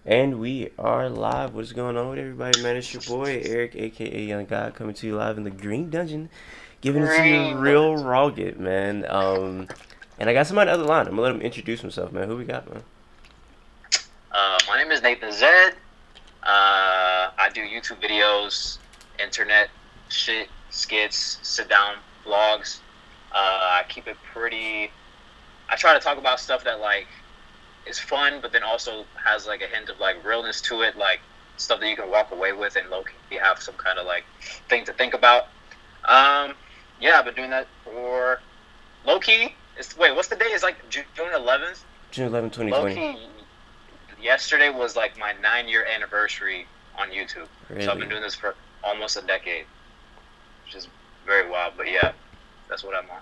And we are live. What's going on with everybody, man? It's your boy Eric, aka Young God, coming to you live in the Green Dungeon, giving it to you Green real Dungeon. raw get, man. And I got somebody on the other line. I'm gonna let him introduce himself, man. Who we got, man? My name is Nathan Zed. I do YouTube videos, internet shit, skits, sit down vlogs. I keep it pretty. I try to talk about stuff that like is fun, but then also has like a hint of like realness to it, like stuff that you can walk away with and low key have some kind of like thing to think about. Um, yeah, I've been doing that for low key. Wait, what's the day? It's like June 11th. June 11, Low 2020. key, yesterday was like my 9 year anniversary on YouTube. So I've been Really? doing this for almost a decade, which is very wild. But yeah, that's what I'm on.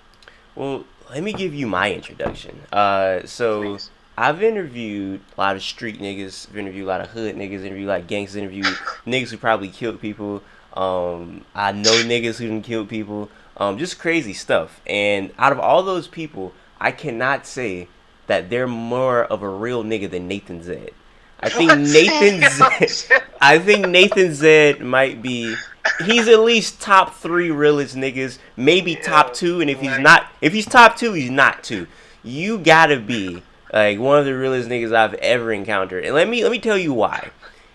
Well, let me give you my introduction. So Please. I've interviewed a lot of street niggas. I've interviewed a lot of hood niggas. Interviewed like gangsters. Interviewed niggas who probably killed people. I know niggas who didn't kill people. Just crazy stuff. And out of all those people, I cannot say that they're more of a real nigga than Nathan Zed. I think What? Nathan Zed. I think Nathan Zed might be. He's at least top three realest niggas, maybe top Yeah, two. And if he's like not, if he's top two, he's not two. You gotta be like one of the realest niggas I've ever encountered. And let me tell you why.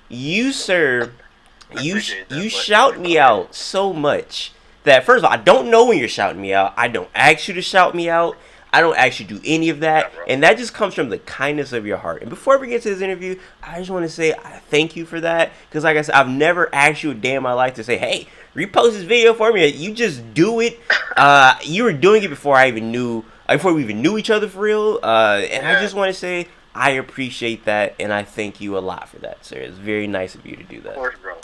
You sir, I appreciate that, you but shout me okay. out so much that first of all, I don't know when you're shouting me out. I don't ask you to shout me out. I don't actually do any of Yeah, that, bro. and that just comes from the kindness of your heart. And before we get to this interview, I just want to say I thank you for that, because like I said, I've never asked you a day in my life to say, "Hey, repost this video for me." You just do it. You were doing it before I even knew, before we even knew each other for real. And I Yeah, just want to say I appreciate that, and I thank you a lot for that, sir. It's very nice of you to do of that. course, bro.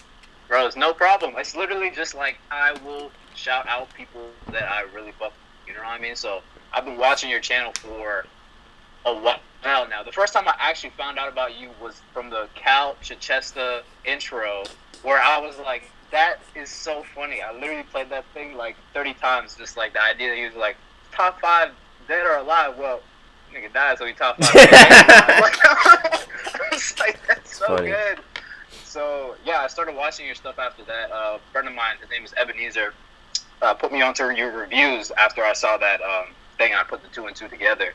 Bro, it's no problem. It's literally just like I will shout out people that I really fuck. You know what I mean? So I've been watching your channel for a while now. The first time I actually found out about you was from the Cal Chichester intro, where I was like, "That is so funny." I literally played that thing like 30 times, just like the idea that he was like, "Top five dead or alive." Well, nigga died, so he top five dead or alive. Like, I was like, "That's It's so funny. good." So yeah, I started watching your stuff after that. A friend of mine, his name is Ebenezer, put me onto your reviews after I saw that thing. I put the two and two together.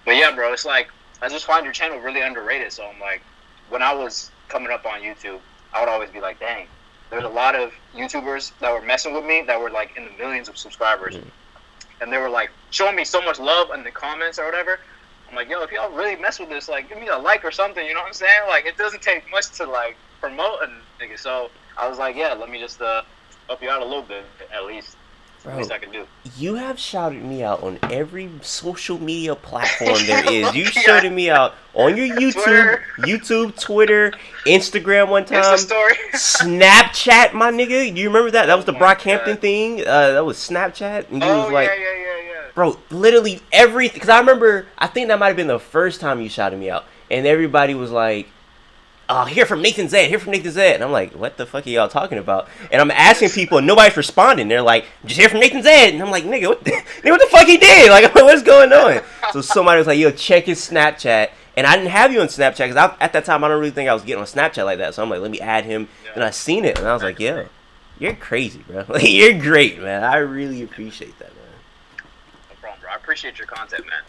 But yeah, bro, it's like I just find your channel really underrated. So I'm like, when I was coming up on YouTube, I would always be like, dang, there's a lot of YouTubers that were messing with me that were like in the millions of subscribers, Mm. and they were like showing me so much love in the comments or whatever. I'm like, yo, if y'all really mess with this, like, give me a like or something. You know what I'm saying? Like, it doesn't take much to like promote a nigga. So I was like, yeah, let me just help you out a little bit at least. It's the least Bro, I can do. you have shouted me out on every social media platform there is. You Lucky, I shouted me out on your Twitter, Twitter, Instagram one Insta time, story. Snapchat, my nigga. Do you remember that? That was Oh the my Brockhampton god. thing. That was Snapchat, and you was Oh yeah, like, yeah, yeah, yeah. bro, literally everything. Because I remember, I think that might have been the first time you shouted me out, and everybody was like, hear from Nathan Zed, hear from Nathan Zed. And I'm like, what the fuck are y'all talking about? And I'm asking Yes. people, and nobody's responding. They're like, just hear from Nathan Zed. And I'm like, nigga, nigga, what the fuck he did? Like, what's going on? So somebody was like, yo, check his Snapchat. And I didn't have you on Snapchat because at that time I don't really think I was getting on Snapchat like that. So I'm like, let me add him. And Yeah. I seen it, and I was Back like, in the yo, day. you're crazy, bro. Like, you're great, man. I really appreciate that, man. No problem, bro. I appreciate your content, man.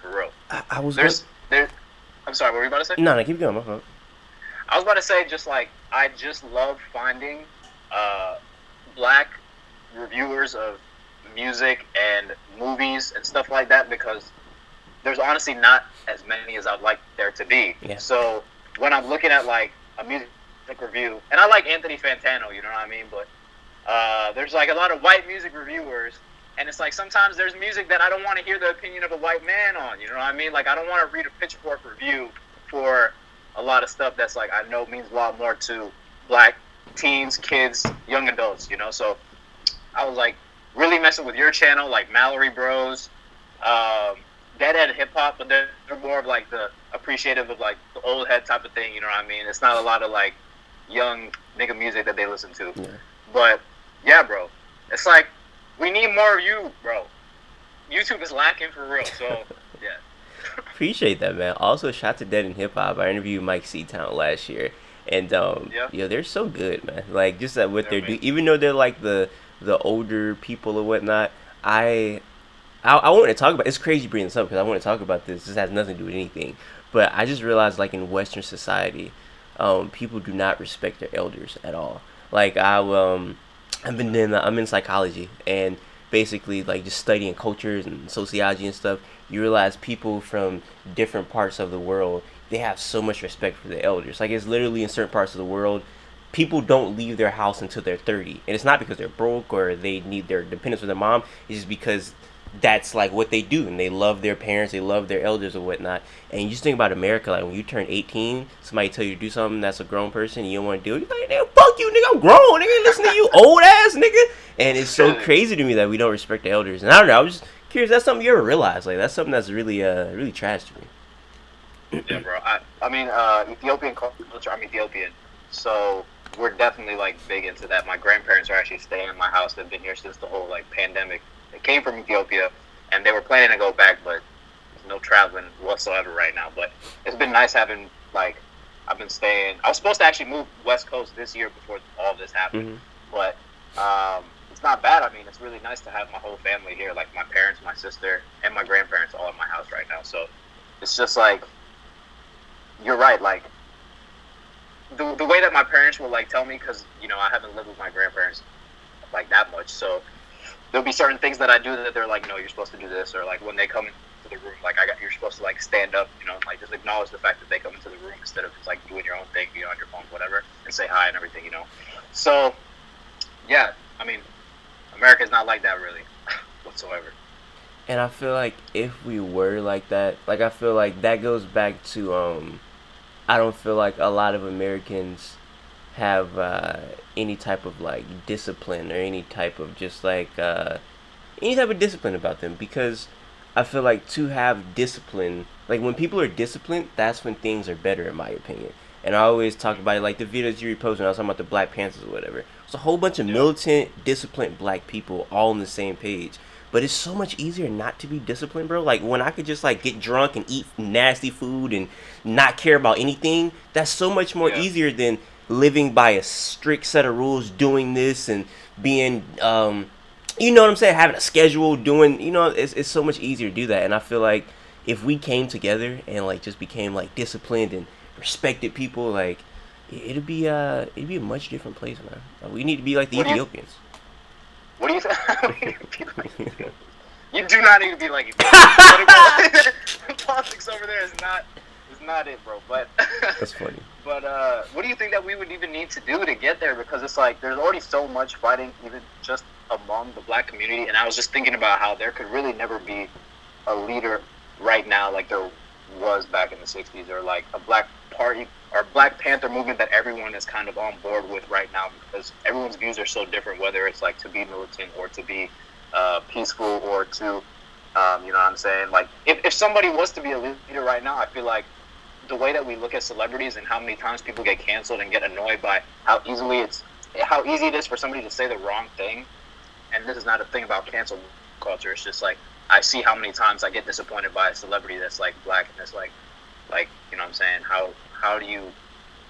For real. I was going. There. I'm sorry. What were you about to say? No, no, keep going. My fault. I was about to say just like I just love finding uh, black reviewers of music and movies and stuff like that because there's honestly not as many as I'd like there to be. Yeah. So when I'm looking at like a music review, and I like Anthony Fantano, you know what I mean, but there's like a lot of white music reviewers, and it's like sometimes there's music that I don't want to hear the opinion of a white man on. You know what I mean? Like I don't want to read a Pitchfork review for a lot of stuff that's like I know means a lot more to black teens, kids, young adults. You know, so I was like really messing with your channel, like Mallory Bros, um, Deadhead Hip Hop, but they're more of like the appreciative of like the old head type of thing. You know what I mean? It's not a lot of like young nigga music that they listen to. Yeah. But yeah, bro, it's like we need more of you, bro. YouTube is lacking for real. So yeah, Appreciate that, man. Also, shout to Dead in Hip Hop. I interviewed Mike Seatown last year, and Yeah, they're so good, man. Like just at what they're they're doing, amazing. even though they're like the older people or whatnot. I I want to talk about. It's crazy bringing this up because I want to talk about this. This has nothing to do with anything, but I just realized like in Western society, people do not respect their elders at all. Like I'm in psychology and basically like just studying cultures and sociology and stuff. You realize people from different parts of the world, they have so much respect for the elders. Like it's literally in certain parts of the world, people don't leave their house until they're 30, and it's not because they're broke or they need their dependence with their mom. It's just because that's like what they do, and they love their parents, they love their elders or whatnot. And you just think about America, like when you turn 18, somebody tell you to do something that's a grown person and you don't want to do it, you're like, nigga, fuck you, nigga, I'm grown, nigga, listen to you old ass nigga. And it's so crazy to me that we don't respect the elders. And I don't know, I was just curious, that's something you ever realized? Like that's something that's really really trash to me. Yeah, bro. I mean, Ethiopian culture. I'm Ethiopian, so we're definitely like big into that. My grandparents are actually staying in my house. They've been here since the whole like pandemic. They came from Ethiopia, and they were planning to go back, but there's no traveling whatsoever right now. But it's been nice having like I've been staying. I was supposed to actually move West Coast this year before all this happened, Hmm. but it's not bad. I mean, it's really nice to have my whole family here, like my parents, my sister, and my grandparents all in my house right now. So it's just like you're right. Like the way that my parents will like tell me, because I haven't lived with my grandparents like that much, so there'll be certain things that I do that they're like, no, you're supposed to do this, or like when they come into the room, like you're supposed to like stand up, and like just acknowledge the fact that they come into the room instead of just like doing your own thing, be on your phone, whatever, and say hi and everything. So yeah, I mean, America's not like that really whatsoever. And I feel like if we were like that, like I feel like that goes back to I don't feel like a lot of Americans have any type of like discipline or any type of just like any type of discipline about them, because I feel like to have discipline, like when people are disciplined, that's when things are better in my opinion. And I always talk about it, like the videos you reposted when I was talking about the Black Panthers or whatever. It's a whole bunch of Yeah, militant, disciplined black people all on the same page. But it's so much easier not to be disciplined, bro. Like when I could just like get drunk and eat nasty food and not care about anything, that's so much more yeah. easier than living by a strict set of rules, doing this and being you know what I'm saying, having a schedule, doing, it's so much easier to do that. And I feel like if we came together and like just became like disciplined and respected people, like it'd be a much different place, man. Like, we need to be like the What do you Ethiopians. what do you think? You do not need to be like Ethiopia. Politics over there is not it, bro. But That's funny. what do you think that we would even need to do to get there? Because it's like there's already so much fighting, even just among the black community. And I was just thinking about how there could really never be a leader right now like there was back in the '60s, or like a black party or Black Panther movement that everyone is kind of on board with right now, because everyone's views are so different, whether it's like to be militant or to be peaceful or to you know what I'm saying? Like if somebody was to be a leader right now, I feel like the way that we look at celebrities and how many times people get canceled and get annoyed by how easy it is for somebody to say the wrong thing. And this is not a thing about cancel culture. It's just like I see how many times I get disappointed by a celebrity that's like black, and it's like you know what I'm saying? How do you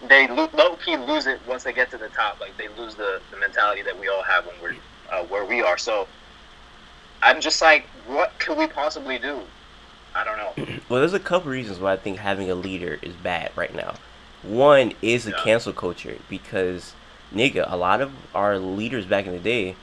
they low key lose it once they get to the top? Like they lose the mentality that we all have when we're where we are. So I'm just like, what could we possibly do? I don't know. Well, there's a couple reasons why I think having a leader is bad right now. One is the Yeah, cancel culture because, nigga, a lot of our leaders back in the day,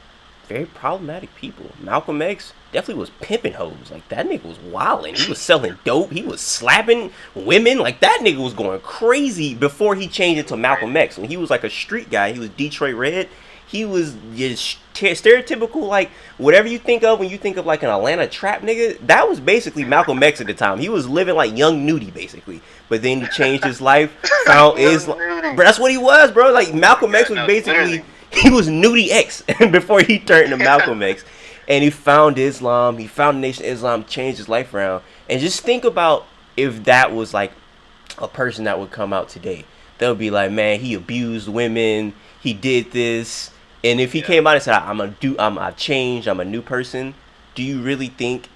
very problematic people. Malcolm X definitely was pimping hoes. Like, that nigga was wilding. He was selling dope. He was slapping women. Like, that nigga was going crazy before he changed it it to was Malcolm crazy. X. When he was like a street guy, he was Detroit Red. He was just stereotypical, like whatever you think of when you think of like an Atlanta trap nigga. That was basically Malcolm X at the time. He was living like young Nudie basically, but then he changed his life, found Young Islam. Nudie. Bro, that's what he was, bro. Like Malcolm Yeah, X was no, basically literally. he was Nudie X before he turned to Yeah. Malcolm X, and he found Islam. He found the Nation of Islam, changed his life around. And just think about if that was like a person that would come out today. They'll be like, man, he abused women. He did this. And if he Yeah. came out and said, I changed, I'm a new person. Do you really think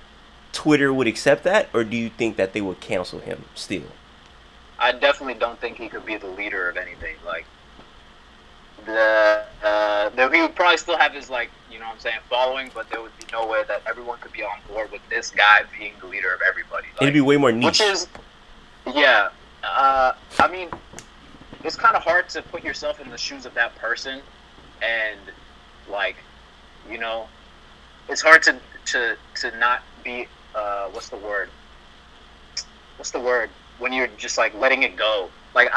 Twitter would accept that, or do you think that they would cancel him still? I definitely don't think he could be the leader of anything. Like he would probably still have his like, you know what I'm saying, following, but there would be no way that everyone could be on board with this guy being the leader of everybody. Like, It'd be way more niche. Which is, yeah. I mean, it's kind of hard to put yourself in the shoes of that person, and like, you know, it's hard to not be what's the word? What's the word when you're just like letting it go? Like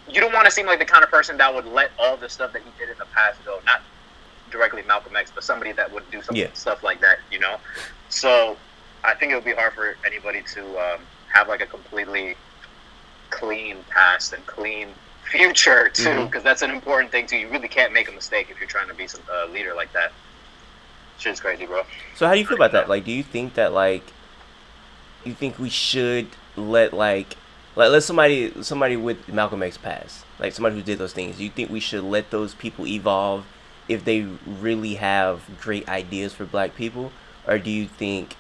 you don't want to seem like the kind of person that would let all the stuff that he did in the past go. Not directly Malcolm X, but somebody that would do some stuff like that, you know? So I think it would be hard for anybody to have like a completely clean past and clean future too, because that's an important thing too. You really can't make a mistake if you're trying to be a leader like that. Shit's crazy, bro. So how do you feel about that? Like, do you think that like, you think we should let let somebody with Malcolm X pass, like somebody who did those things? Do you think we should let those people evolve if they really have great ideas for black people, or do you think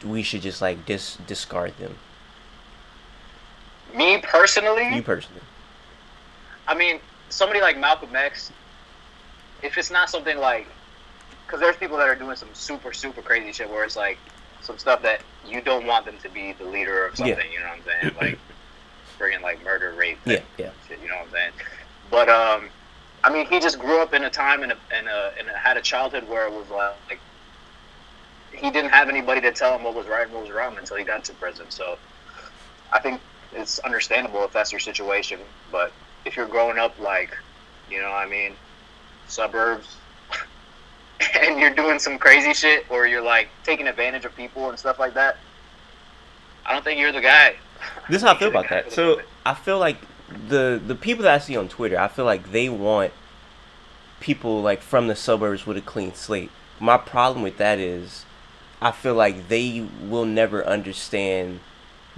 we should just like discard them? Me personally? You personally. I mean, somebody like Malcolm X, if it's not something like, because there's people that are doing some super crazy shit where it's like some stuff that you don't want them to be the leader of something, you know what I'm saying? Like friggin' like murder, rape, shit, you know what I'm saying? But I mean, he just grew up in a time and had a childhood where it was like he didn't have anybody to tell him what was right and what was wrong until he got to prison. So I think it's understandable if that's your situation. But if you're growing up like, you know what I mean, suburbs, and you're doing some crazy shit, or you're like taking advantage of people and stuff like that, I don't think you're the guy. This is how I feel about that. So I feel like the people that I see on Twitter, I feel like they want people like from the suburbs with a clean slate. My problem with that is I feel like they will never understand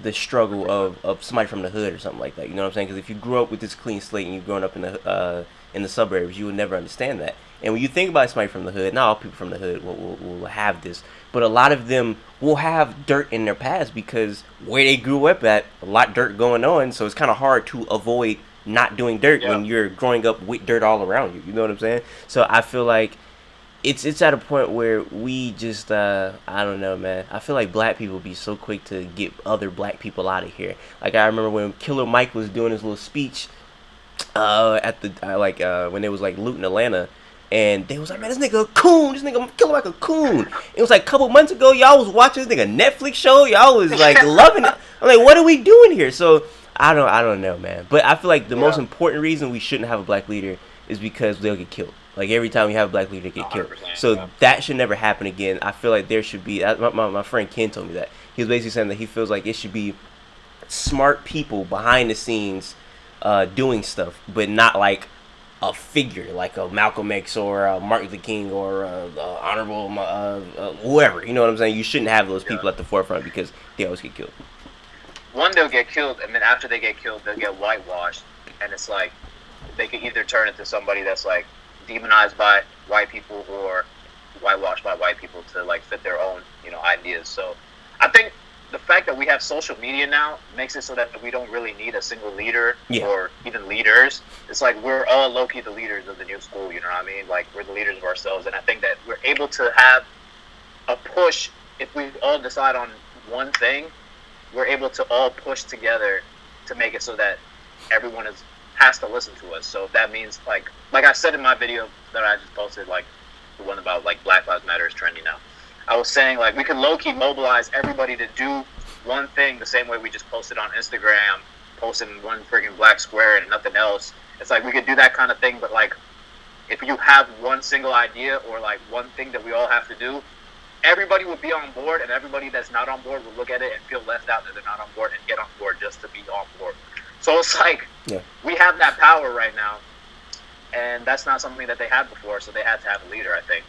the struggle of somebody from the hood or something like that. You know what I'm saying? Because if you grew up with this clean slate and you've grown up in the suburbs, you will never understand that. And when you think about somebody from the hood, not all people from the hood will have this, but a lot of them will have dirt in their past because where they grew up at, a lot of dirt going on. So it's kind of hard to avoid not doing dirt when you're growing up with dirt all around you. You know what I'm saying? So I feel like it's at a point where we just I don't know, man. I feel like black people be so quick to get other black people out of here. Like I remember when Killer Mike was doing his little speech at the when they was like looting Atlanta. And they was like, man, this nigga a coon. This nigga Killer Mike a coon. It was like a couple months ago, y'all was watching this nigga Netflix show. Y'all was like loving it. I'm like, what are we doing here? So I don't know, man. But I feel like the most important reason we shouldn't have a black leader is because they'll get killed. Like every time we have a black leader, they get killed. So that should never happen again. I feel like there should be. My friend Ken told me that. He was basically saying that he feels like it should be smart people behind the scenes doing stuff, but not like a figure like a Malcolm X or a Martin Luther King or Honorable whoever. You know what I'm saying? You shouldn't have those people at the forefront because they always get killed. One, they'll get killed, and then after they get killed, they'll get whitewashed, and it's like they can either turn into somebody that's like demonized by white people or whitewashed by white people to like fit their own, you know, ideas. So I think the fact that we have social media now makes it so that we don't really need a single leader or even leaders. It's like we're all low-key the leaders of the new school, you know what I mean? Like we're the leaders of ourselves, and I think that we're able to have a push if we all decide on one thing. We're able to all push together to make it so that everyone has to listen to us. So if that means like I said in my video that I just posted, like the one about like Black Lives Matter is trending now. I was saying like we could low-key mobilize everybody to do one thing the same way we just posted on Instagram, posting one freaking black square and nothing else. It's like we could do that kind of thing, but like if you have one single idea or like one thing that we all have to do, everybody would be on board, and everybody that's not on board would look at it and feel left out that they're not on board and get on board just to be on board. So it's like we have that power right now, and that's not something that they had before, so they had to have a leader, I think.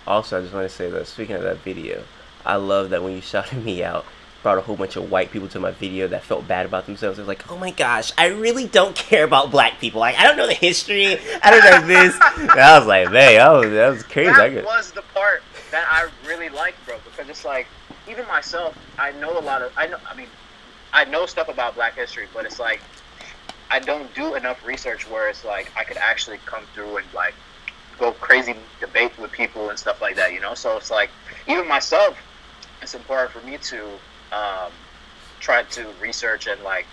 Also, I just want to say that, speaking of that video, I love that when you shouted me out, brought a whole bunch of white people to my video that felt bad about themselves. It was like, oh my gosh, I really don't care about black people. Like, I don't know the history. I don't know this. And I was like, man, that was crazy. That was the part that I really liked, bro, because because it's like even myself, I know a lot of I know stuff about Black history, but it's like I don't do enough research where it's like I could actually come through and like go crazy debate with people and stuff like that, you know. So it's like even myself, it's important for me to try to research and like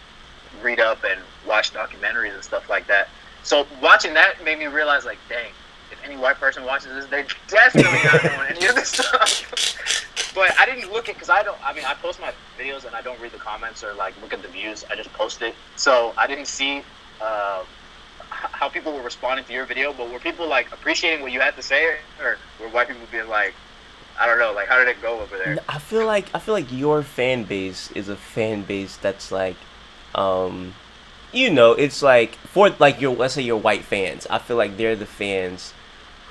read up and watch documentaries and stuff like that. So watching that made me realize, like, dang, if any white person watches this, they're definitely not knowing any of this stuff. But I didn't look at, because I post my videos and I don't read the comments or like look at the views. I just post it. So I didn't see how people were responding to your video, but were people like appreciating what you had to say, or were white people being like, I don't know, like how did it go over there? I feel like your fan base is a fan base that's like, you know, it's like for like your, let's say your white fans. I feel like they're the fans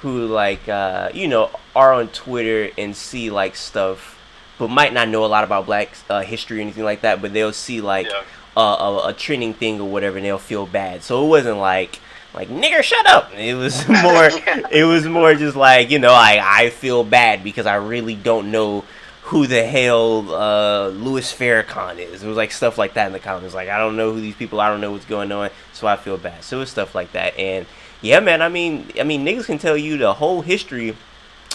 who like you know, are on Twitter and see like stuff, but might not know a lot about Black history or anything like that. But they'll see like a trending thing or whatever, and they'll feel bad. So it wasn't like nigger shut up. It was more it was more just like, you know, I feel bad because I really don't know who the hell Louis Farrakhan is. It was like stuff like that in the comments. Like, I don't know who these people, I don't know what's going on, so I feel bad. So it's stuff like that. And yeah, man, I mean niggas can tell you the whole history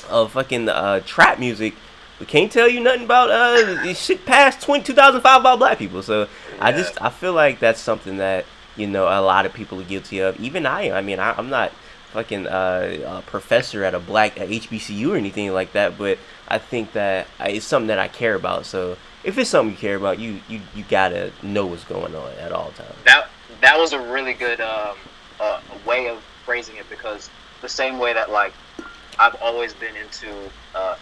of fucking trap music, but can't tell you nothing about shit past 2005 about Black people. So yeah. I feel like that's something that, you know, a lot of people are guilty of. Even I mean, I'm not fucking a professor at a Black HBCU or anything like that, but I think that it's something that I care about. So if it's something you care about, you gotta know what's going on at all times. That was a really good way of phrasing it, because the same way that like I've always been into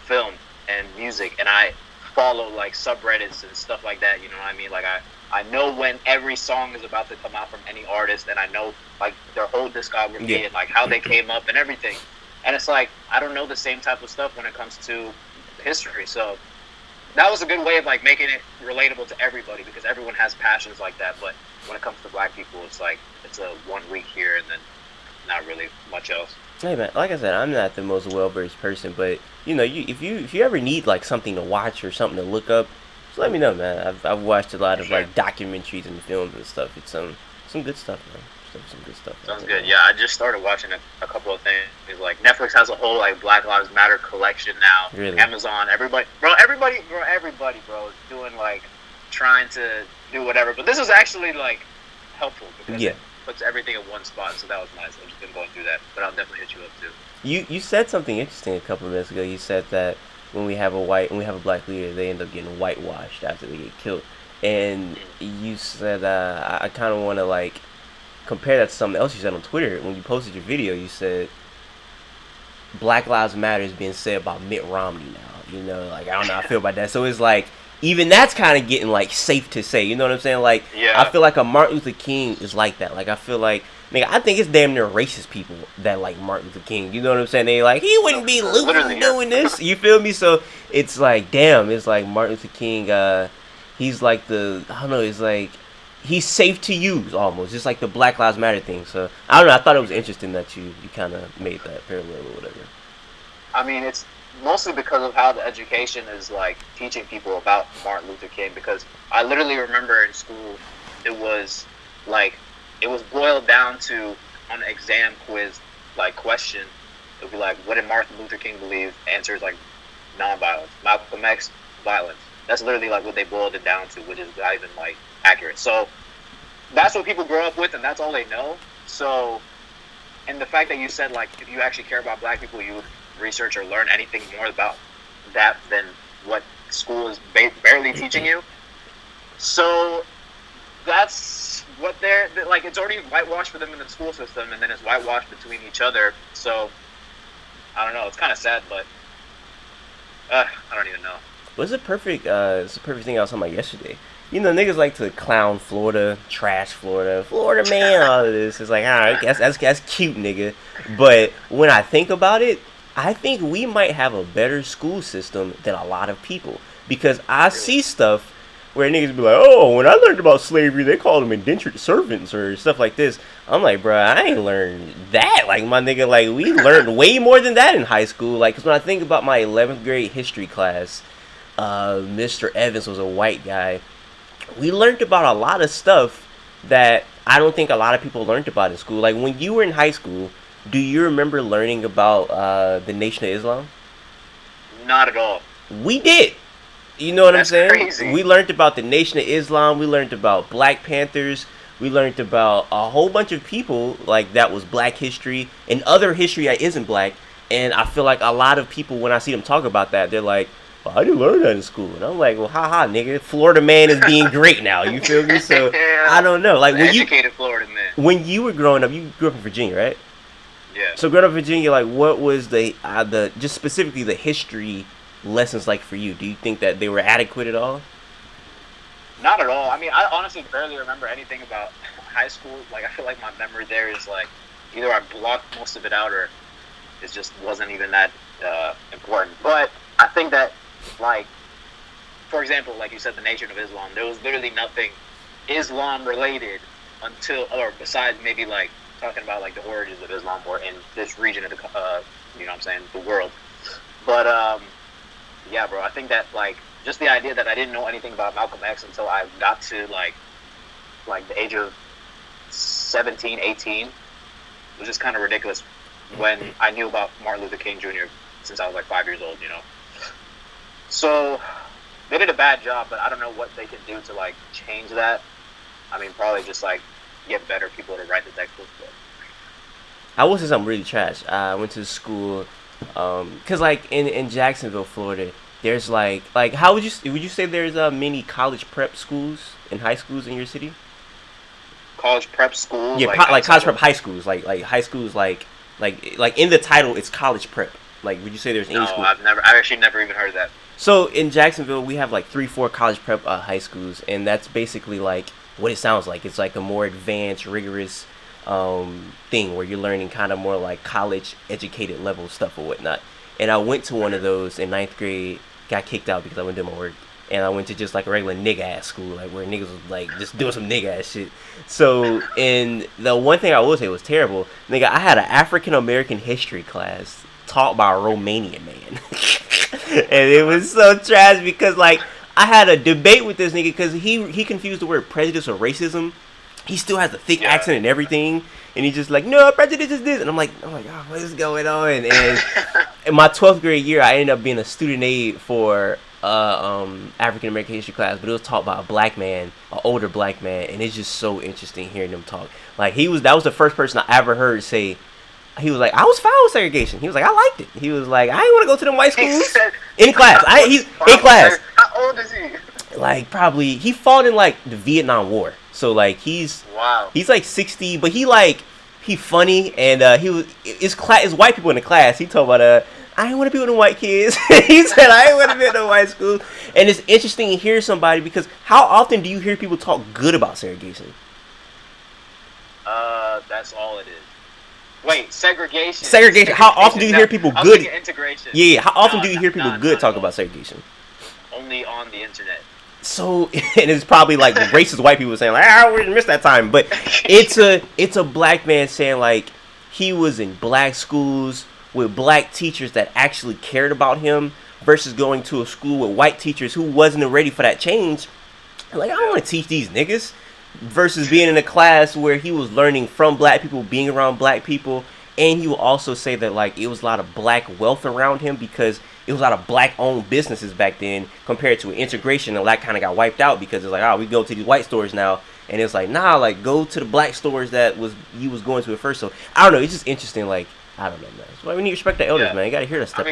film and music, and I follow like subreddits and stuff like that. You know what I mean? Like I know when every song is about to come out from any artist, and I know like their whole discography and like how they came up and everything. And it's like I don't know the same type of stuff when it comes to history. So that was a good way of like making it relatable to everybody, because everyone has passions like that. But when it comes to Black people, it's like it's a 1 week here and then not really much else. Hey man, like I said, I'm not the most well-versed person, but you know, if you ever need like something to watch or something to look up, just let me know, man. I've watched a lot of like documentaries and films and stuff. It's some good stuff, man. Some good stuff. Sounds good. Yeah, I just started watching a couple of things. Like Netflix has a whole like Black Lives Matter collection now. Really? Amazon, everybody, bro, is doing like trying to do whatever. But this is actually like helpful because it puts everything in one spot. So that was nice. I've just been going through that, but I'll definitely hit you up too. You said something interesting a couple of minutes ago. You said that when we have a Black leader, they end up getting whitewashed after they get killed. And you said I kind of want to like compare that to something else you said on Twitter. When you posted your video, you said Black Lives Matter is being said about Mitt Romney now. You know, like I don't know how I feel about that. So it's like even that's kind of getting like safe to say. You know what I'm saying? Like I feel like a Martin Luther King is like that. Like I feel like, nigga, I think it's damn near racist people that like Martin Luther King. You know what I'm saying? They like, he wouldn't be looting doing this. You feel me? So it's like, damn, it's like Martin Luther King. He's like I don't know. It's like he's safe to use almost, just like the Black Lives Matter thing. So I don't know. I thought it was interesting that you kind of made that parallel or whatever. I mean, it's mostly because of how the education is like teaching people about Martin Luther King. Because I literally remember in school, it was boiled down to on an exam quiz like question. It would be like, what did Martin Luther King believe? Answer is like nonviolence. Malcolm X, violence. That's literally like what they boiled it down to, which is not even like accurate. So that's what people grow up with, and that's all they know. So, and the fact that you said like if you actually care about Black people, you would research or learn anything more about that than what school is barely teaching you. So that's what they're like. It's already whitewashed for them in the school system, and then it's whitewashed between each other. So I don't know. It's kind of sad, but I don't even know. It's a perfect thing I was talking about yesterday. You know, niggas like to clown Florida, trash Florida man, all of this. It's like, alright, that's cute, nigga. But when I think about it, I think we might have a better school system than a lot of people. Because I see stuff where niggas be like, oh, when I learned about slavery, they called them indentured servants or stuff like this. I'm like, bro, I ain't learned that. Like, my nigga, like, we learned way more than that in high school. Like, because when I think about my 11th grade history class, Mr. Evans was a white guy. We learned about a lot of stuff that I don't think a lot of people learned about in school. Like when you were in high school, do you remember learning about the Nation of Islam? Not at all. We did. You know what I'm That's saying? crazy. We learned about the Nation of Islam. We learned about Black Panthers. We learned about a whole bunch of people like that was Black history and other history that isn't Black. And I feel like a lot of people, when I see them talk about that, they're like, well, I didn't learn that in school. And I'm like, well, haha, nigga, Florida man is being great now. You feel me? So Yeah. I don't know. Like An educated Florida man. when you were growing up, you grew up in Virginia, right? Yeah. So growing up in Virginia, like, what was the just specifically the history lessons like for you? Do you think that they were adequate at all? Not at all. I mean, I honestly barely remember anything about high school. Like, I feel like my memory there is like either I blocked most of it out or it just wasn't even that important. But I think that, like, for example, like you said, the Nation of Islam, there was literally nothing Islam related until, or besides maybe like talking about like the origins of Islam or in this region of the, you know what I'm saying, the world. But, yeah, bro, I think that, like, just the idea that I didn't know anything about Malcolm X until I got to, like the age of 17, 18 was just kind of ridiculous when I knew about Martin Luther King Jr. since I was, like, 5 years old, you know? So, they did a bad job, but I don't know what they can do to, like, change that. I mean, probably just, like, get better people to write the textbooks, but... I will say something really trash. I went to school, cause like in Jacksonville, Florida, there's like how would you say there's many college prep schools and high schools in your city? College prep schools? Yeah, like college prep high schools, like high schools, like in the title, it's college prep. Like, would you say there's any No, school? I've actually never even heard of that. So in Jacksonville, we have like 3-4 college prep high schools, and that's basically like what it sounds like. It's like a more advanced, rigorous thing where you're learning kind of more like college educated level stuff or whatnot. And I went to one of those in 9th grade, got kicked out because I went to my work, and I went to just like a regular nigga ass school, like where niggas was like just doing some nigga ass shit. So, and the one thing I will say was terrible, nigga, I had an African American history class taught by a Romanian man. And it was so trash because like I had a debate with this nigga because he confused the word prejudice or racism. He still has a thick accent and everything, and he's just like, no, prejudice is this, and I'm like, oh, what is going on? And in my 12th grade year, I ended up being a student aide for African American history class, but it was taught by a black man, an older black man, and it's just so interesting hearing them talk. Like that was the first person I ever heard say. He was like, I was fine with segregation. He was like, I liked it. He was like, I didn't want to go to them white schools. In class. He's in class. How old is he? Like, probably, he fought in, like, the Vietnam War. So, like, he's like 60, but he funny, and it's white people in the class. He told about, I didn't want to be with the white kids. He said, I didn't want to be in the white school. And it's interesting to hear somebody, because how often do you hear people talk good about segregation? That's all it is. Wait, segregation. Segregation. How often do you hear people good? Integration. Yeah. How often do you hear people good talk about segregation? Only on the internet. So, and it's probably like racist white people saying like, we missed that time. But it's a black man saying like he was in black schools with black teachers that actually cared about him versus going to a school with white teachers who wasn't ready for that change. Like, I don't want to teach these niggas. Versus being in a class where he was learning from black people, being around black people, and he will also say that like it was a lot of black wealth around him because it was a lot of black owned businesses back then compared to integration, and that kind of got wiped out because it's like, oh, we go to these white stores now, and it's like, nah, like go to the black stores that he was going to at first. So I don't know, it's just interesting. Like, I don't know, man. So we need to respect the elders, man. You gotta hear that stuff.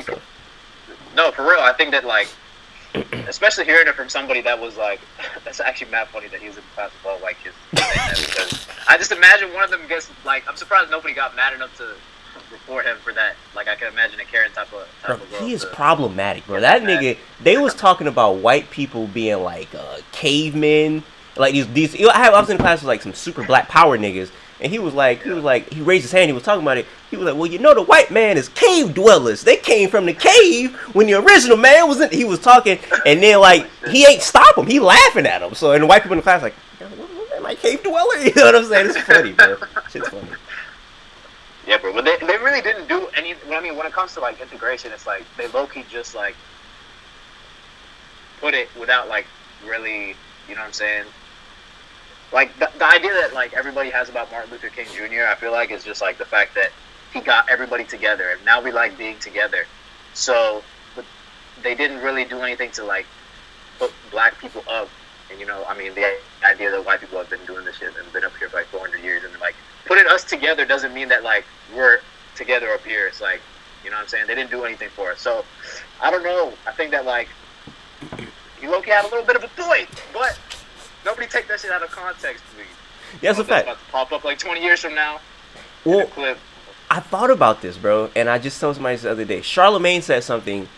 No, for real. I think that like, especially hearing it from somebody that was like, that's actually mad funny that he was in class with all white kids. Because I just imagine one of them gets like, I'm surprised nobody got mad enough to report him for that. Like, I can imagine a Karen type of girl. He is problematic, bro. That nigga, they was talking about white people being like cavemen. Like these. I was in class with like some super black power niggas. And he raised his hand, he was talking about it. He was like, well, you know, the white man is cave dwellers. They came from the cave when the original man was in. He was talking, and then, like, he ain't stop him. He laughing at him. So, and the white people in the class like, am I cave dweller? You know what I'm saying? It's funny, bro. Shit's funny. Yeah, bro. But they really didn't do any, I mean, when it comes to, like, integration, it's like, they low-key just, like, put it without like really, you know what I'm saying? Like the idea that like everybody has about Martin Luther King Jr. I feel like is just like the fact that he got everybody together, and now we like being together. So, but they didn't really do anything to like put black people up. And you know, I mean, the idea that white people have been doing this shit and been up here for like 400 years, and like putting us together doesn't mean that like we're together up here. It's like, you know what I'm saying? They didn't do anything for us. So, I don't know. I think that like you low-key had a little bit of a point, but nobody take that shit out of context, please. Yeah, that's a fact. About to pop up like 20 years from now. Well, I thought about this, bro, and I just told somebody this the other day. Charlemagne said something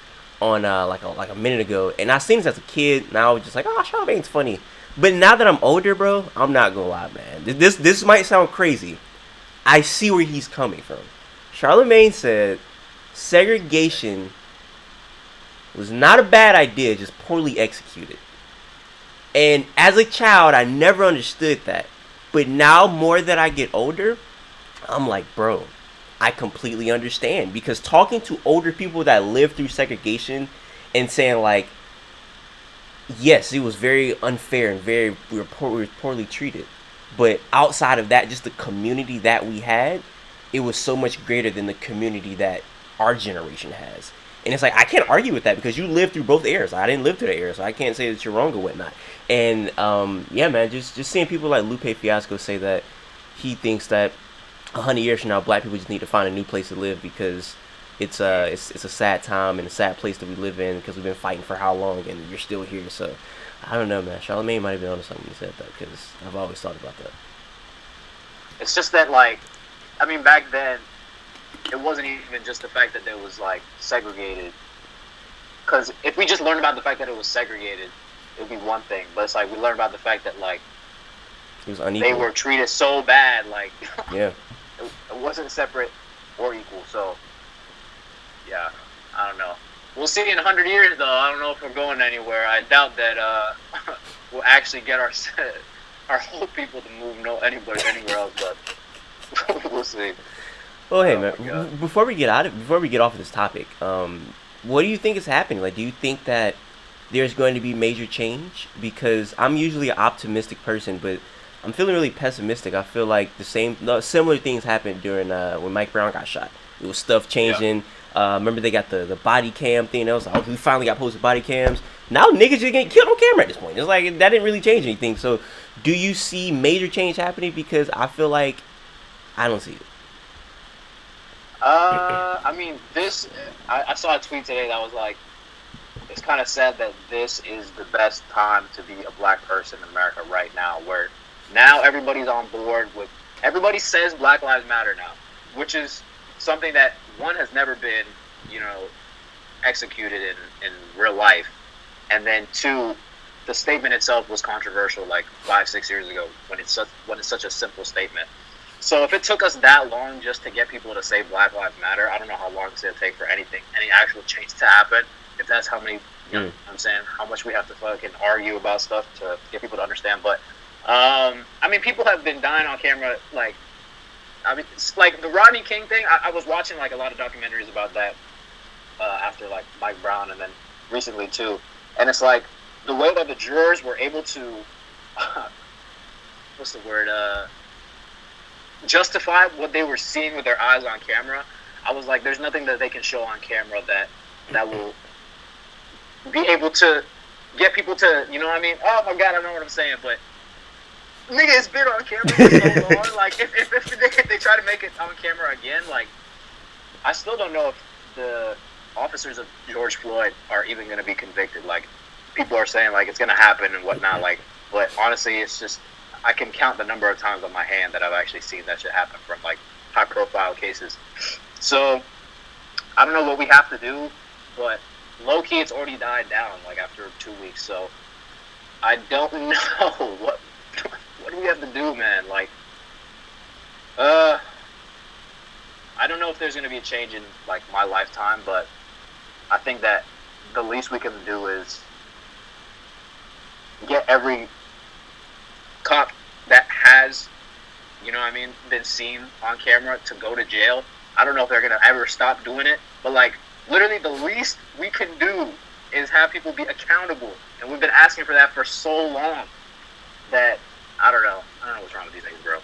on like a minute ago, and I seen this as a kid, and I was just like, oh, Charlemagne's funny. But now that I'm older, bro, I'm not gonna lie, man. This might sound crazy. I see where he's coming from. Charlemagne said segregation was not a bad idea, just poorly executed. And as a child, I never understood that. But now, more that I get older, I'm like, bro, I completely understand. Because talking to older people that lived through segregation and saying like, yes, it was very unfair and we were poorly treated. But outside of that, just the community that we had, it was so much greater than the community that our generation has. And it's like, I can't argue with that because you lived through both eras. I didn't live through the era, so I can't say that you're wrong or whatnot. And yeah, man, just seeing people like Lupe Fiasco say that he thinks that 100 years from now, black people just need to find a new place to live because it's a sad time and a sad place that we live in because we've been fighting for how long and you're still here. So I don't know, man. Charlemagne might have been onto something when he said that because I've always thought about that. It's just that, like, I mean, back then, it wasn't even just the fact that there was, like, segregated. Because if we just learned about the fact that it was segregated, it would be one thing. But it's like we learned about the fact that, like, it was unequal. They were treated so bad, like, yeah, it wasn't separate or equal. So, yeah, I don't know. We'll see in 100 years, though. I don't know if we're going anywhere. I doubt that we'll actually get our whole people to move anywhere else, but we'll see. Well, hey, man, before we get off of this topic, what do you think is happening? Like, do you think that there's going to be major change? Because I'm usually an optimistic person, but I'm feeling really pessimistic. I feel like similar things happened during when Mike Brown got shot. It was stuff changing. Yeah. Remember they got the body cam thing. It was like, we finally got posted body cams. Now niggas just getting killed on camera at this point. It's like that didn't really change anything. So, do you see major change happening? Because I feel like I don't see it. I mean, I saw a tweet today that was like, it's kind of sad that this is the best time to be a black person in America right now, where now everybody's on board with, everybody says Black Lives Matter now, which is something that, one, has never been, executed in real life, and then two, the statement itself was controversial like 5-6 years ago when it's such a simple statement. So if it took us that long just to get people to say Black Lives Matter, I don't know how long it's going to take for any actual change to happen. If that's how many, I'm saying, how much we have to fucking argue about stuff to get people to understand. But, I mean, people have been dying on camera, like, I mean, it's like the Rodney King thing. I was watching, like, a lot of documentaries about that after, like, Mike Brown and then recently, too. And it's like the way that the jurors were able to, what's the word, justify what they were seeing with their eyes on camera. I was like, there's nothing that they can show on camera that will be able to get people to, you know what I mean? Oh my God, I know what I'm saying, but nigga, it's been on camera for so long. Like, if they try to make it on camera again, like, I still don't know if the officers of George Floyd are even going to be convicted. Like, people are saying, like, it's going to happen and whatnot, like, but honestly, it's just, I can count the number of times on my hand that I've actually seen that shit happen from, like, high-profile cases. So, I don't know what we have to do, but low-key, it's already died down, like, after 2 weeks. So, I don't know what do we have to do, man? Like, I don't know if there's going to be a change in, like, my lifetime, but I think that the least we can do is get every cop that has, you know what I mean, been seen on camera to go to jail. I don't know if they're going to ever stop doing it, but, like, literally the least we can do is have people be accountable, and we've been asking for that for so long that I don't know what's wrong with these niggas, bro.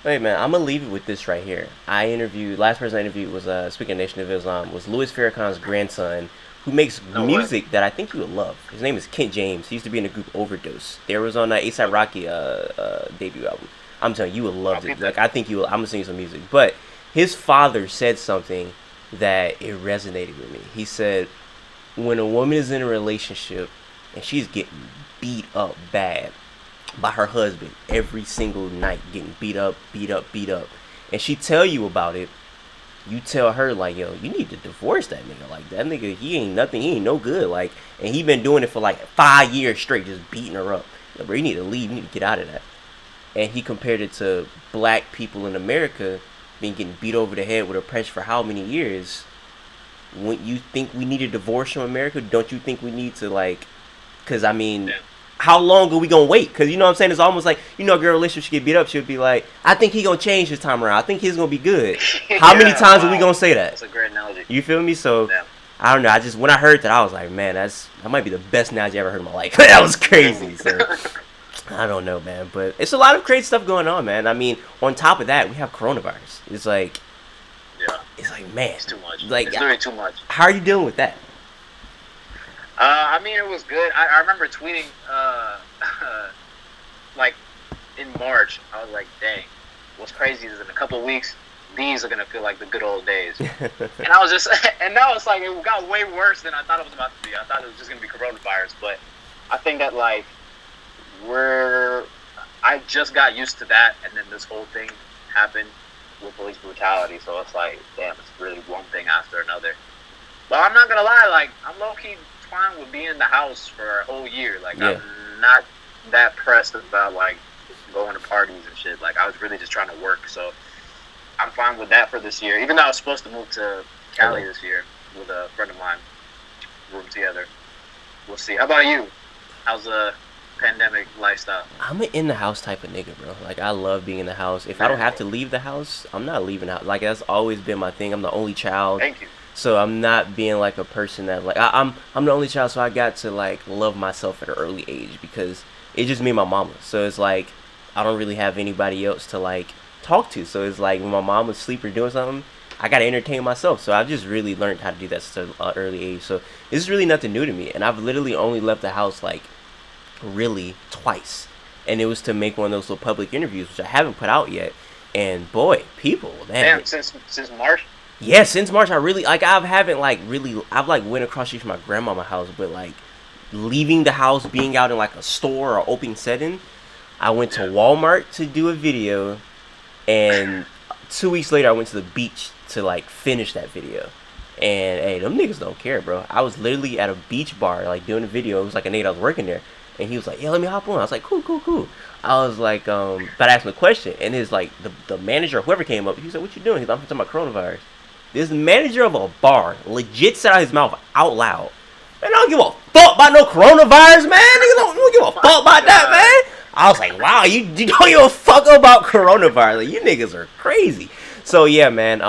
Wait, man, I'm gonna leave it with this right here. Last person I interviewed was speaking of Nation of Islam, was Louis Farrakhan's grandson, who makes music that I think you would love. His name is Kent James. He used to be in the group Overdose. There was on A$AP Rocky debut album. I'm telling you, you would love it. Like, I think you will. I'm gonna sing you some music. But his father said something that it resonated with me. He said, when a woman is in a relationship and she's getting beat up bad by her husband every single night, getting beat up, and she tell you about it, you tell her, like, yo, you need to divorce that nigga. Like, that nigga, he ain't nothing, he ain't no good. Like, and he been doing it for like 5 years straight, just beating her up. Yo, bro, you need to leave, you need to get out of that. And he compared it to black people in America being getting beat over the head with oppression for how many years. When you think we need a divorce from America, don't you think we need to, like, because I mean, how long are we gonna wait? Because, you know what I'm saying, it's almost like, you know, a girl relationship, she get beat up, she'll be like, I think he gonna change this time around, I think he's gonna be good. How many times are we gonna say that? That's a great analogy. You feel me? So I don't know, when I heard that, I was like, man, that might be the best analogy I ever heard in my life. That was crazy. So I don't know, man, but it's a lot of crazy stuff going on, man. I mean, on top of that, we have coronavirus. It's like, man, it's too much. Like, it's literally too much. How are you dealing with that? I mean, it was good. I remember tweeting, like, in March, I was like, dang, what's crazy is in a couple of weeks, these are going to feel like the good old days. And I was just, and now it's like, it got way worse than I thought it was about to be. I thought it was just going to be coronavirus, but I think that, like, I just got used to that, and then this whole thing happened with police brutality, so it's like, damn, it's really one thing after another. But I'm not gonna lie, like, I'm low-key fine with being in the house for a whole year. Like, I'm not that pressed about, like, going to parties and shit. Like, I was really just trying to work, so I'm fine with that for this year. Even though I was supposed to move to Cali this year with a friend of mine, room together. We'll see. How about you? How's the pandemic lifestyle? I'm an in the house type of nigga, bro. Like, I love being in the house. If I don't have to leave the house, I'm not leaving the house. Like, that's always been my thing. I'm the only child. Thank you. So I'm not being like a person that, like, I'm the only child, so I got to, like, love myself at an early age because it's just me and my mama. So it's like I don't really have anybody else to, like, talk to. So it's like when my mom was asleep or doing something, I gotta entertain myself. So I've just really learned how to do that at an early age. So this is really nothing new to me, and I've literally only left the house, like, really twice, and it was to make one of those little public interviews, which I haven't put out yet. And boy, people, man, since March. Yeah, since March, I really, like, I've like went across the street from my grandmama's house, but, like, leaving the house, being out in, like, a store or open setting, I went to Walmart to do a video, and 2 weeks later I went to the beach to, like, finish that video. And hey, them niggas don't care, bro. I was literally at a beach bar, like, doing a video. It was like a nigga that was working there, and he was like, yeah, let me hop on. I was like, cool. I was like, but I asked him a question, and his, like, the manager or whoever came up, he said, what you doing? He's like, I'm talking about coronavirus. This manager of a bar legit said out his mouth out loud, man, I don't give a fuck about no coronavirus, man. Niggas don't give a fuck about that, man. I was like, wow, you don't give a fuck about coronavirus. Like, you niggas are crazy. So yeah, man,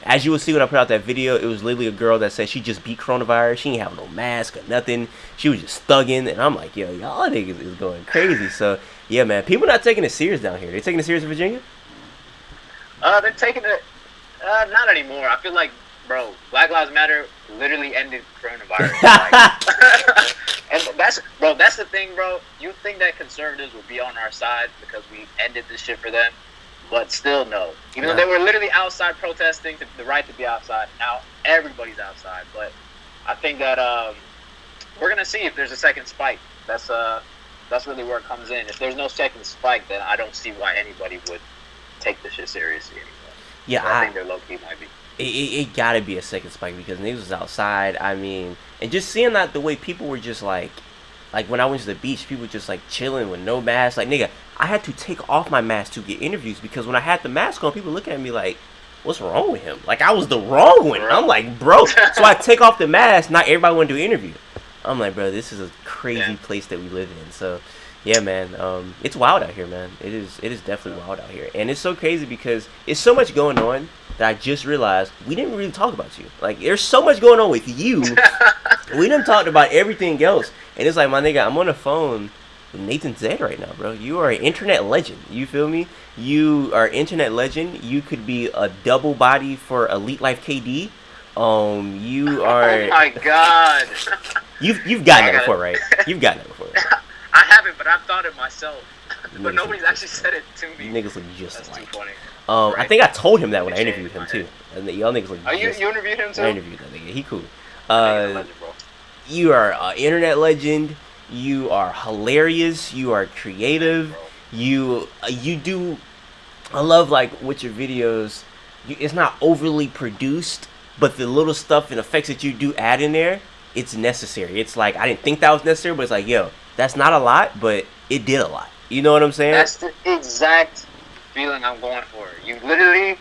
as you will see when I put out that video, it was literally a girl that said she just beat coronavirus. She ain't have no mask or nothing. She was just thugging, and I'm like, yo, y'all niggas is going crazy. So yeah, man, people not taking it serious down here. They taking it serious in Virginia? They're taking it, not anymore. I feel like, bro, Black Lives Matter literally ended coronavirus. Like, and that's the thing, bro. You think that conservatives would be on our side because we ended this shit for them, but still no. Even though they were literally outside protesting the right to be outside, now everybody's outside. But I think that we're gonna see if there's a second spike. That's really where it comes in. If there's no second spike, then I don't see why anybody would take this shit seriously anymore. Yeah, so I think their low key might be. It gotta be a second spike because niggas was outside. I mean, and just seeing that the way people were just like when I went to the beach, people were just like chilling with no mask. Like, nigga, I had to take off my mask to get interviews because when I had the mask on, people looking at me like, what's wrong with him? Like, I was the wrong one. I'm like, bro. So I take off the mask. Not everybody want to do an interview. I'm like, bro, this is a crazy place that we live in. So yeah, man, it's wild out here, man. It is definitely wild out here, and it's so crazy because it's so much going on that I just realized we didn't really talk about you. Like, there's so much going on with you We done talked about everything else, and it's like, my nigga, I'm on the phone with Nathan Zed right now, bro. You are an internet legend. You feel me? You are an internet legend. You could be a double body for Elite Life KD. You Oh are. my god. You've gotten I that got before, it. right? You've gotten that before. I haven't, but I've thought it myself. You But niggas nobody's look, actually said it to you me. niggas look just That's too alike. funny. I Right? think I told him that It when I changed interviewed him my too. head. And y'all niggas look Oh, just. you interviewed him I too? interviewed that nigga. He cool. That nigga's a Uh, legend, bro. you are an internet legend. You are hilarious. You are Thank you, creative. bro. You do. I love like with your videos. It's not overly produced, but the little stuff and effects that you do add in there, it's necessary. It's like I didn't think that was necessary, but it's like, yo, that's not a lot, but it did a lot. You know what I'm saying? That's the exact feeling I'm going for. You literally,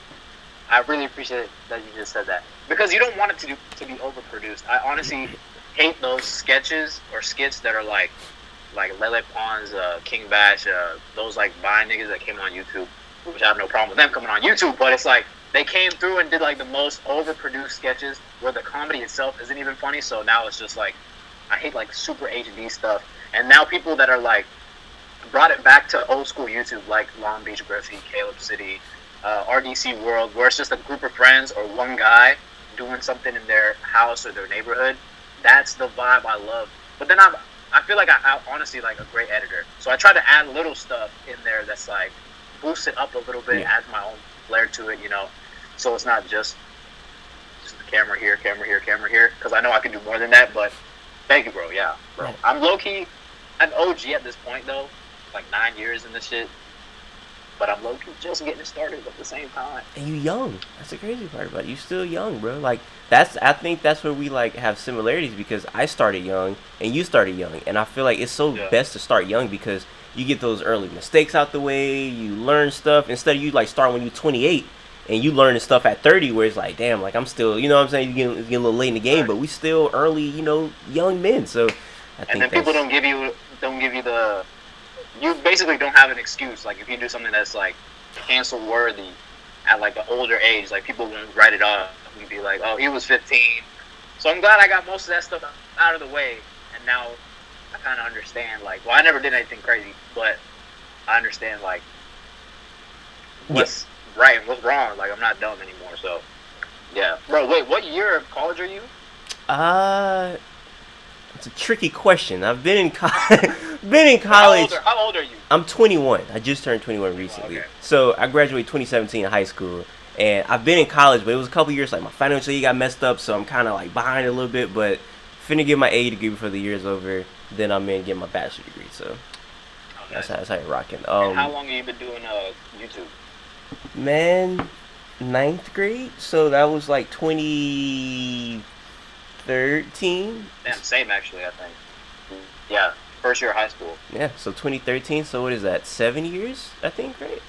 I really appreciate that you just said that because you don't want it to be overproduced. I honestly hate those sketches or skits that are like Lele Pons, King Bash, those like Vine niggas that came on YouTube, which I have no problem with them coming on YouTube, but it's like they came through and did like the most overproduced sketches where the comedy itself isn't even funny. So now it's just like I hate like super HD stuff, and now people that are like brought it back to old school YouTube, like Long Beach Griffy, Caleb City, RDC World, where it's just a group of friends or one guy doing something in their house or their neighborhood. That's the vibe I love. But then I feel like I honestly like a great editor, so I try to add little stuff in there that's like boost it up a little bit, Yeah. add my own flair to it, you know. So it's not just the camera here, because I know I can do more than that. But thank you, bro. Yeah, bro. Right. I'm low key an OG at this point though, like 9 years in this shit. But I'm low key just getting started at the same time. And you young. That's the crazy part about it. You still young, bro. Like I think that's where we like have similarities because I started young and you started young, and I feel like it's so Yeah. best to start young because you get those early mistakes out the way. You learn stuff instead of you like start when you're 28 and you learn the stuff at 30 where it's like, damn, like I'm still, you know what I'm saying? You get a little late in the game, Right. but we still early, young men. So I And think then people that's don't give you the. You basically don't have an excuse. Like if you do something that's like cancel worthy at like an older age, like people won't write it off and be like, oh, he was 15. So I'm glad I got most of that stuff out of the way, and now I kind of understand. Like, well, I never did anything crazy, but I understand like what's right and what's wrong. Like I'm not dumb anymore. So yeah, bro. Wait, what year of college are you? it's a tricky question. I've been in college. How old are you? I'm 21. I just turned 21 recently. Okay. So I graduated 2017 in high school, and I've been in college, but it was a couple years. Like my financial year got messed up, so I'm kind of like behind a little bit. But finna get my A degree before the year's over. Then I'm in get my bachelor degree. So that's how you're rocking. And how long have you been doing YouTube? Man, ninth grade. So that was like 2013. Damn, same actually. I think. Yeah, first year of high school. Yeah, so 2013. So what is that? 7 years, I think, right?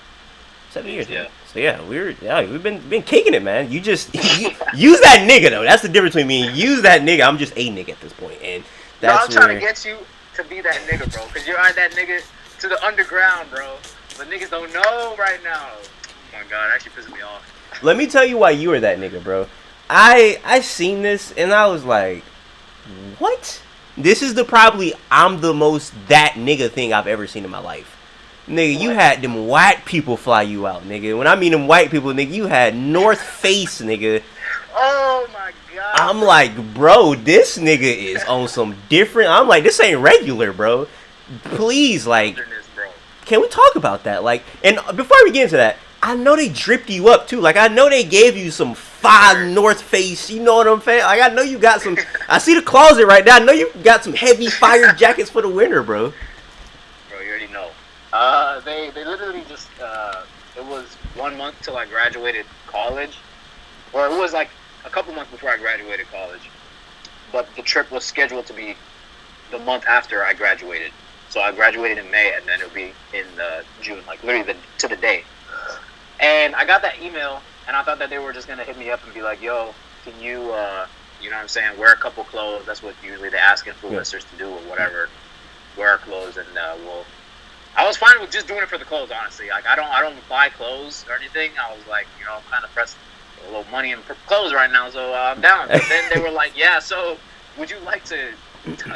7 years. Yeah. Man. So yeah, we've been kicking it, man. You just use that nigga though. That's the difference between me and use that nigga. I'm just a nigga at this point, and that's I'm trying to get you to be that nigga, bro. Cause you're on that nigga to the underground, bro. But niggas don't know right now. Oh my god, that actually pisses me off. Let me tell you why you were that nigga, bro. I seen this and I was like, what? This is probably I'm the most that nigga thing I've ever seen in my life. Nigga, you had them white people fly you out, nigga. When I mean them white people, nigga, you had North Face, nigga. Oh my god. I'm like, bro, this nigga is on some different. I'm like, this ain't regular, bro. Please, like, Wilderness, bro. can we talk about that? Like, and before we get into that, I know they dripped you up too. Like, I know they gave you some fire North Face. You know what I'm saying? Like, I know you got some. I see the closet right now. I know you got some heavy fire jackets for the winter, bro. Bro, you already know. They literally just it was 1 month till I graduated college, or it was like a couple months before I graduated college. But the trip was scheduled to be the month after I graduated. So I graduated in May, and then it'll be in June, like literally to the day. And I got that email, and I thought that they were just gonna hit me up and be like, "Yo, can you, you know what I'm saying? Wear a couple clothes. That's what usually they ask influencers to do, or whatever. Wear our clothes, and we'll." I was fine with just doing it for the clothes, honestly. Like I don't buy clothes or anything. I was like, I'm kind of pressed a little money in clothes right now, so I'm down. But then they were like, "Yeah, so would you like to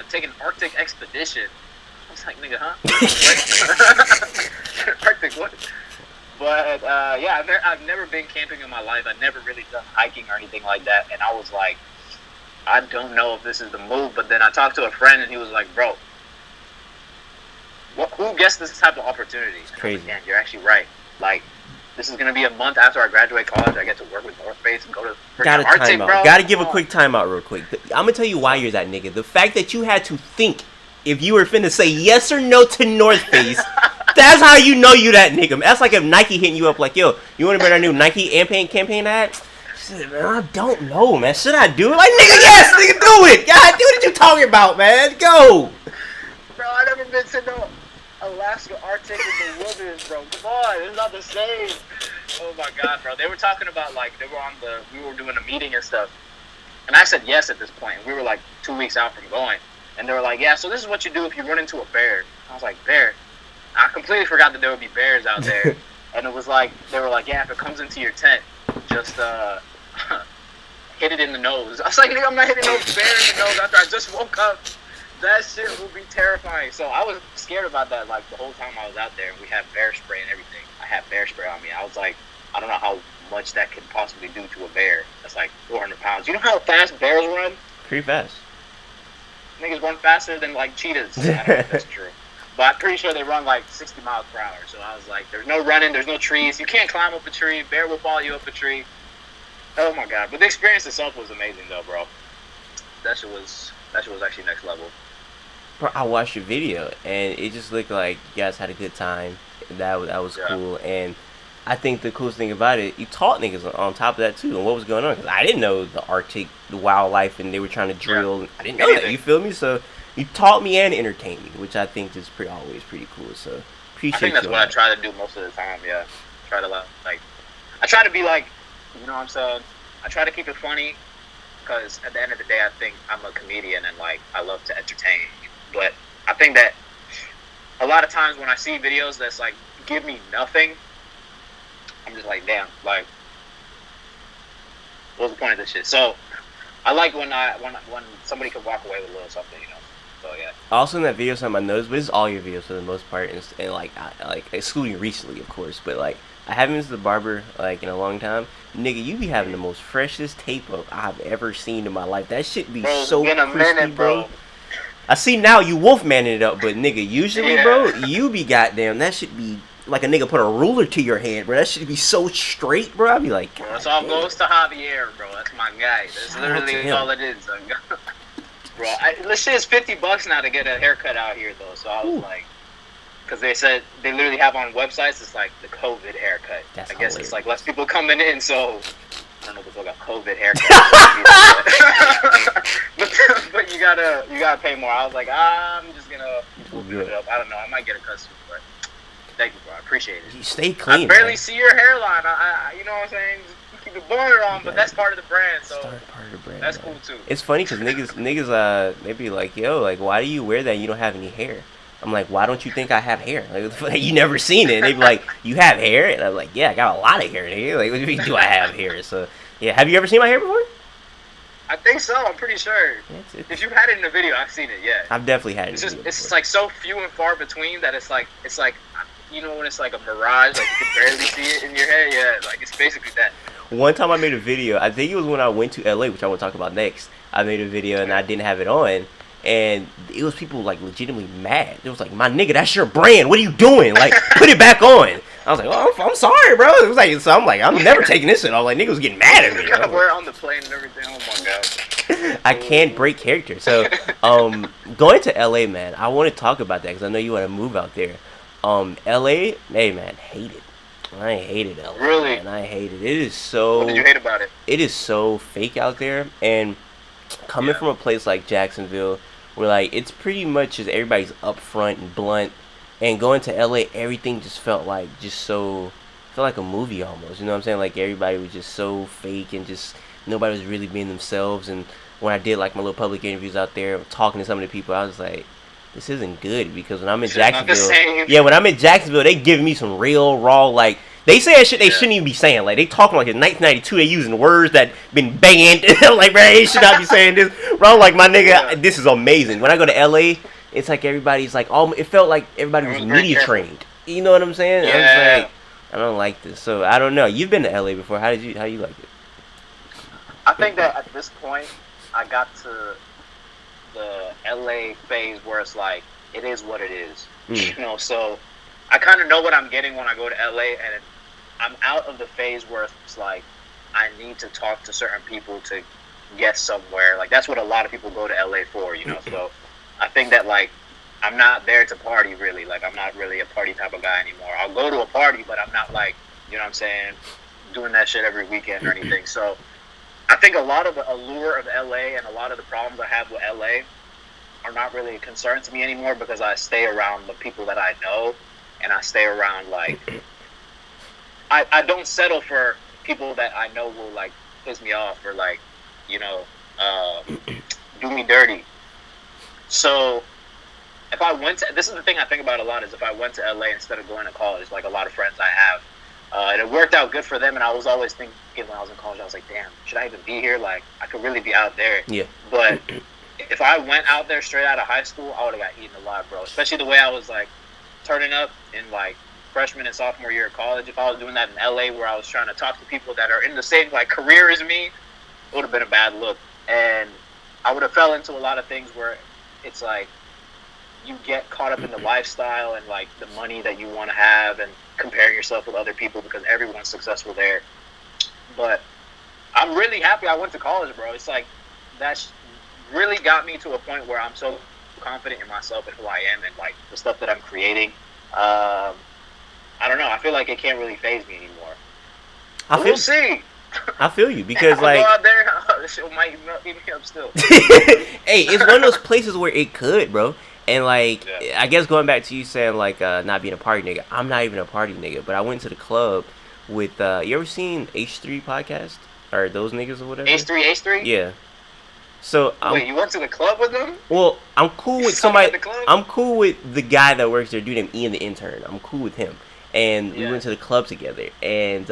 take an Arctic expedition? I was like, nigga, huh? What? Arctic what? But yeah, I've never been camping in my life. I've never really done hiking or anything like that. And I was like, I don't know if this is the move. But then I talked to a friend, and he was like, bro, who gets this type of opportunity? It's crazy. Man, you're actually right. Like, this is gonna be a month after I graduate college. I get to work with North Face and go to Arctic, bro. Gotta give a quick timeout real quick. I'm gonna tell you why you're that nigga. The fact that you had to think if you were finna say yes or no to North Face. That's how you know you that nigga. That's like if Nike hitting you up like, yo, you want to buy our new Nike campaign ad? Said, man, I don't know, man. Should I do it? Like, nigga, yes, nigga, do it. God, what you talking about, man? Go. Bro, I never been to no Alaska Arctic in the wilderness, bro. Come on, it's not the same. Oh my god, bro. They were talking about like we were doing a meeting and stuff, and I said yes at this point. We were like 2 weeks out from going, and they were like, yeah, so this is what you do if you run into a bear. I was like, bear? I completely forgot that there would be bears out there. And it was like, they were like, yeah, if it comes into your tent, just hit it in the nose. I was like, nigga, I'm not hitting no bear in the nose after I just woke up. That shit would be terrifying. So I was scared about that like the whole time I was out there. We had bear spray and everything. I had bear spray on me. I was like, I don't know how much that could possibly do to a bear. That's like 400 pounds. You know how fast bears run? Pretty fast. Niggas run faster than like cheetahs. I don't know if that's true. But I'm pretty sure they run like 60 miles per hour. So I was like, there's no running, there's no trees. You can't climb up a tree. Bear will follow you up a tree. Oh my god. But the experience itself was amazing though, bro. That shit was actually next level. Bro, I watched your video and it just looked like you guys had a good time. That was cool. And I think the coolest thing about it, you taught niggas on top of that too, and what was going on. Because I didn't know the Arctic, the wildlife, and they were trying to drill. Yeah. I didn't know that. You feel me? So you taught me and entertained me, which I think is always pretty cool. So appreciate. I think that's what I try to do most of the time. Yeah, try to like, I try to be like, you know what I'm saying? I try to keep it funny, because at the end of the day, I think I'm a comedian and like I love to entertain. But I think that a lot of times when I see videos that's like give me nothing, I'm just like, damn, like, what's the point of this shit? So I like when somebody can walk away with a little something, you know. So yeah. Also in that video, something I noticed, but this is all your videos for the most part, and like excluding recently, of course, but like I haven't been to the barber like in a long time. Nigga, you be having the most freshest tape up I've ever seen in my life. That shit be so crispy, minute, bro. I see now you wolfmanning it up, but nigga, usually, bro, you be goddamn. That should be like a nigga put a ruler to your head, bro. That should be so straight, bro. I be like, bro, that's all goes to Javier, bro. That's my guy. That's literally all it is, bro. This shit is $50 now to get a haircut out here, though. So I was like, because they said they literally have on websites. It's like the COVID haircut. That's I guess hilarious. It's like less people coming in, so. I don't know if people got COVID haircut, but you gotta pay more. I was like, I'm just gonna do it up. I don't know. I might get a custom, but thank you, bro. I appreciate it. You stay clean. I barely see your hairline. I you know what I'm saying? Just keep the boner on, but that's part of the brand. So part of the brand. That's cool too. It's funny because niggas they be like, yo, like, why do you wear that? You don't have any hair. I'm like, why don't you think I have hair? Like, you never seen it. They be like, you have hair? And I'm like, yeah, I got a lot of hair, nigga. Like, what do you mean, do I have hair? So, yeah. Have you ever seen my hair before? I think so. I'm pretty sure. If you had it in the video, I've seen it, yeah. I've definitely had it in the video. It's just like so few and far between that it's like, you know when it's like a mirage, like you can barely see it in your head? Yeah, like it's basically that. One time I made a video, I think it was when I went to LA, which I want to talk about next. I made a video and I didn't have it on. And it was people like legitimately mad. It was like, my nigga, that's your brand. What are you doing? Like, put it back on. I was like, oh, I'm sorry, bro. It was like, so I'm like, I'm never taking this shit off. Like, niggas was getting mad at me. You gotta wear it on the plane and everything. Oh my god. I can't break character. So, going to LA, man, I want to talk about that because I know you want to move out there. LA, hey man, hate it. I hated LA. Really? Man. I hate it. It is so. What did you hate about it? It is so fake out there, and coming from a place like Jacksonville, where like it's pretty much just everybody's upfront and blunt, and going to LA, everything just felt like a movie almost. You know what I'm saying? Like everybody was just so fake and just nobody was really being themselves. And when I did like my little public interviews out there, talking to some of the people, I was like, this isn't good because when I'm in Jacksonville, when I'm in Jacksonville, they give me some real raw like They say that shit they Yeah. shouldn't even be saying. Like, they talking like in 1992, they using words that been banned. Like, bro, they should not be saying this. Bro, I'm like, my nigga, Yeah. this is amazing. When I go to LA, it's like everybody's like, oh, it felt like everybody was Everyone's very media careful. trained. You know what I'm saying? I was Yeah. like, I don't like this. So I don't know. You've been to LA before. How you like it? I think that at this point, I got to the LA phase where it's like, it is what it is. Mm. You know, so I kind of know what I'm getting when I go to LA, and I'm out of the phase where it's like, I need to talk to certain people to get somewhere. Like, that's what a lot of people go to LA for, you know. So I think that, like, I'm not there to party, really. Like, I'm not really a party type of guy anymore. I'll go to a party, but I'm not, like, you know what I'm saying, doing that shit every weekend or anything. So I think a lot of the allure of LA and a lot of the problems I have with LA are not really a concern to me anymore, because I stay around the people that I know, and I stay around, like, I don't settle for people that I know will, like, piss me off or, like, you know, do me dirty. So if I went to, this is the thing I think about a lot, is if I went to LA instead of going to college, like a lot of friends I have, and it worked out good for them, and I was always thinking when I was in college, I was like, damn, should I even be here? Like, I could really be out there. Yeah. But if I went out there straight out of high school, I would have got eaten alive, bro. Especially the way I was, like, turning up in, like, freshman and sophomore year of college. If I was doing that in LA, where I was trying to talk to people that are in the same, like, career as me, it would have been a bad look. And I would have fell into a lot of things where it's like, you get caught up in the lifestyle and, like, the money that you want to have, and comparing yourself with other people because everyone's successful there. But I'm really happy I went to college, bro. It's like, that's really got me to a point where I'm so confident in myself and who I am, and, like, the stuff that I'm creating. I don't know. I feel like it can't really faze me anymore. We'll see. I feel you, because, I'll like, go out there, this shit might eat me up still. hey, it's one of those places where it could, bro. And, like, Yeah. I guess going back to you saying, like, not being a party nigga, I'm not even a party nigga, but I went to the club with, you ever seen H3 podcast? Or those niggas or whatever? H3? Yeah. So, Wait, you went to the club with them? well, I'm cool with Someone somebody. at the club? I'm cool with the guy that works there, dude named Ian the intern. I'm cool with him. And we Yeah. went to the club together. And,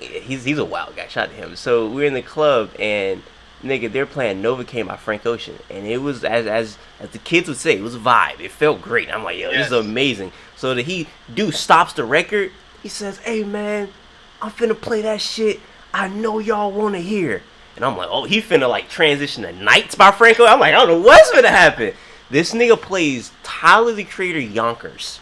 he's a wild guy. Shout out to him. So we were in the club, and nigga, they're playing Novocaine by Frank Ocean, and it was as the kids would say, it was a vibe. It felt great. I'm like, yo, this is Yes. amazing. So dude stops the record. He says, hey man, I'm finna play that shit I know y'all wanna hear. And I'm like, oh, he finna, like, transition to Nights by Franco. I'm like, I don't know what's finna happen. This nigga plays Tyler the Creator Yonkers.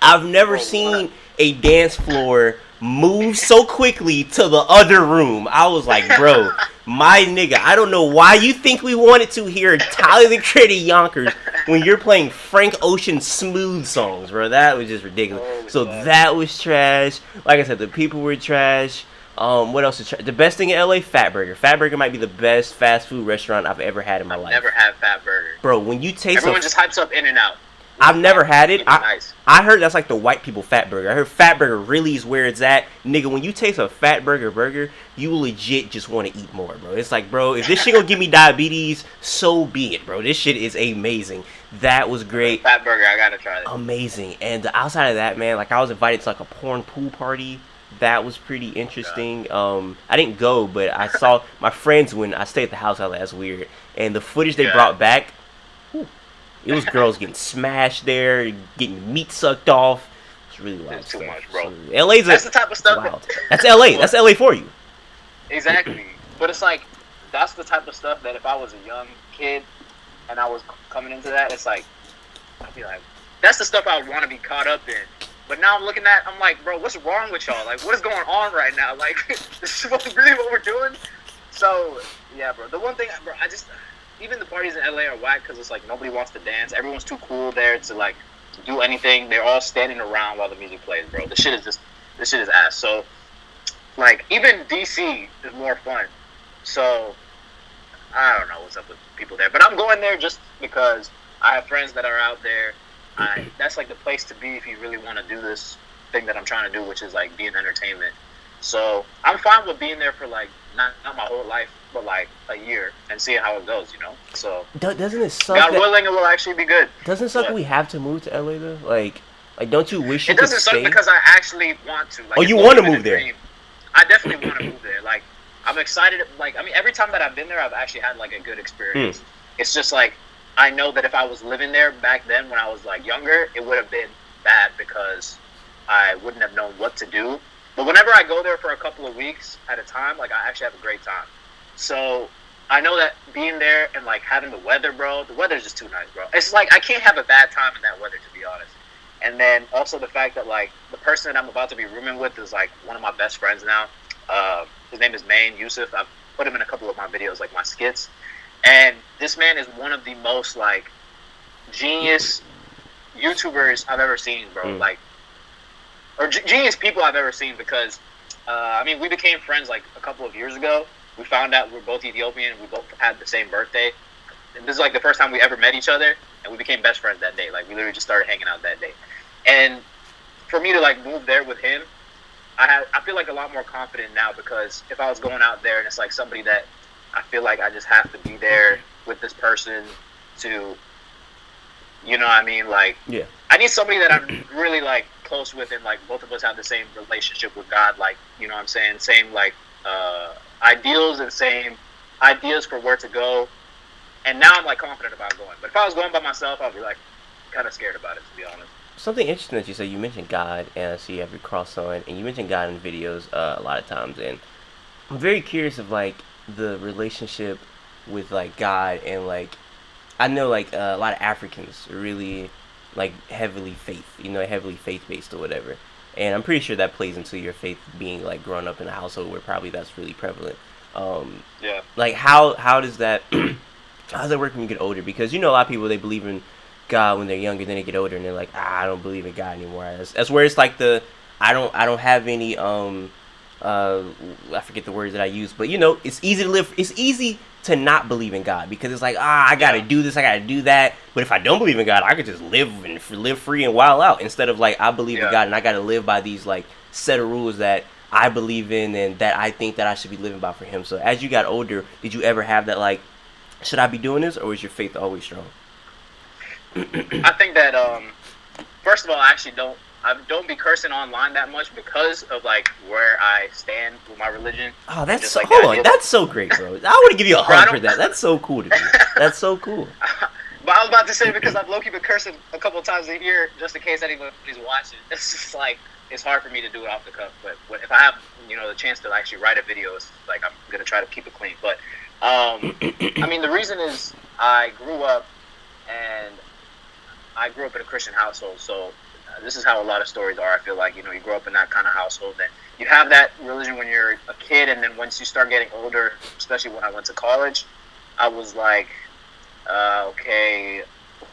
I've never seen a dance floor move so quickly to the other room. I was like, bro, my nigga, I don't know why you think we wanted to hear Tyler the Creator Yonkers when you're playing Frank Ocean smooth songs, bro. That was just ridiculous. So that was trash. Like I said, the people were trash. What else is trash? The best thing in LA, Fat Burger. Fat Burger might be the best fast food restaurant I've ever had in my life. Never had Fat Burger. Bro, when you taste Everyone just hypes up In-N-Out. I've never had it. Nice. I heard that's like the white people Fat Burger. I heard Fat Burger really is where it's at. Nigga, when you taste a Fat Burger, you legit just want to eat more, bro. It's like, bro, if this shit gonna give me diabetes, so be it, bro. This shit is amazing. That was great. Fat Burger, I gotta try that. Amazing. And outside of that, man, like, I was invited to, like, a porn pool party. That was pretty interesting. I didn't go, but I saw my friends when I stayed at the house. I was like, that's weird. And the footage they brought back, whew, it was girls getting smashed there, getting meat sucked off. It's really wild. That's too stuff. much, bro. So, LA's That's the type of stuff wild. That's LA. That's LA for you. Exactly. But it's like, that's the type of stuff that if I was a young kid and I was coming into that, it's like, I'd be like, that's the stuff I would want to be caught up in. But now I'm looking at, I'm like, bro, what's wrong with y'all? Like, what is going on right now? Like, this is really what we're doing? So, yeah, bro. The one thing, bro, even the parties in LA are whack because it's like nobody wants to dance. Everyone's too cool there to, like, do anything. They're all standing around while the music plays, bro. This shit is ass. So, like, even DC is more fun. So, I don't know what's up with people there. But I'm going there just because I have friends that are out there. That's, like, the place to be if you really want to do this thing that I'm trying to do, which is, like, be in entertainment. So, I'm fine with being there for, like, not my whole life, but, like, a year and seeing how it goes, you know? So, Doesn't it suck? God willing, it will actually be good. Doesn't it suck we have to move to LA, though? Like, Like, don't you wish you It could doesn't suck stay? because I actually want to. Like, Oh, it's you always want to been move a there? dream. I definitely want to move there. Like, I'm excited. Like, I mean, every time that I've been there, I've actually had like a good Hmm. experience. It's just like I know that if I was living there back then when I was like younger, it would have been bad because I wouldn't have known what to do. But whenever I go there for a couple of weeks at a time, like I actually have a great time. So I know that being there and like having the weather, bro, the weather's just too nice, bro. It's like I can't have a bad time in that weather, to be honest. And then also the fact that like the person that I'm about to be rooming with is like one of my best friends now. His name is Main Yusuf. I've put him in a couple of my videos, like my skits. And this man is one of the most like genius YouTubers I've ever seen, bro. Hmm. Like, or genius people I've ever seen because, I mean, we became friends like a couple of years ago. We found out we're both Ethiopian. We both had the same birthday. And this is like the first time we ever met each other, and we became best friends that day. Like, we literally just started hanging out that day. And for me to like move there with him, I feel like a lot more confident now because if I was going out there and it's like somebody that I feel like I just have to be there with this person to, you know what I mean? Like, Yeah. I need somebody that I'm really like close with and like both of us have the same relationship with God. Like, you know what I'm saying? Same like ideals and same ideas for where to go. And now I'm like confident about going. But if I was going by myself, I'd be like kind of scared about it, to be honest. Something interesting that you said. You mentioned God, and I see you have your cross on, and you mentioned God in videos a lot of times. And I'm very curious of like the relationship with like God and like I know like a lot of Africans are really like heavily faith, heavily faith based or whatever. And I'm pretty sure that plays into your faith being like growing up in a household where probably that's really prevalent. Um, Yeah. like how does that how does that work when you get older? Because a lot of people they believe in God when they're younger, then they get older and they're like, I don't believe in God anymore. That's where it's like the I don't have any uh I forget the words that I use, but it's easy to live. It's easy to not believe in God because it's like I gotta Yeah. do this, I gotta do that. But if I don't believe in God, I could just live free and wild out instead of like I believe in Yeah. God and I gotta live by these like set of rules that I believe in and that I think that I should be living by for Him. So as you got older, did you ever have that like, should I be doing this or is your faith always strong? I think that first of all, I don't be cursing online that much because of like where I stand with my religion Oh, and that's just so, like the hold on. idea. That's so great, bro. I want to give you a Bro, I hug for don't. that. That's so cool to me. That's so cool. But I was about to say because I've low key been cursing a couple times a year just in case anybody's watching. It's just like it's hard for me to do it off the cuff. But if I have the chance to actually write a video, it's like I'm gonna try to keep it clean. But I mean the reason is and I grew up in a Christian household, so this is how a lot of stories are. I feel like you grow up in that kind of household, and you have that religion when you're a kid, and then once you start getting older, especially when I went to college, I was like, okay,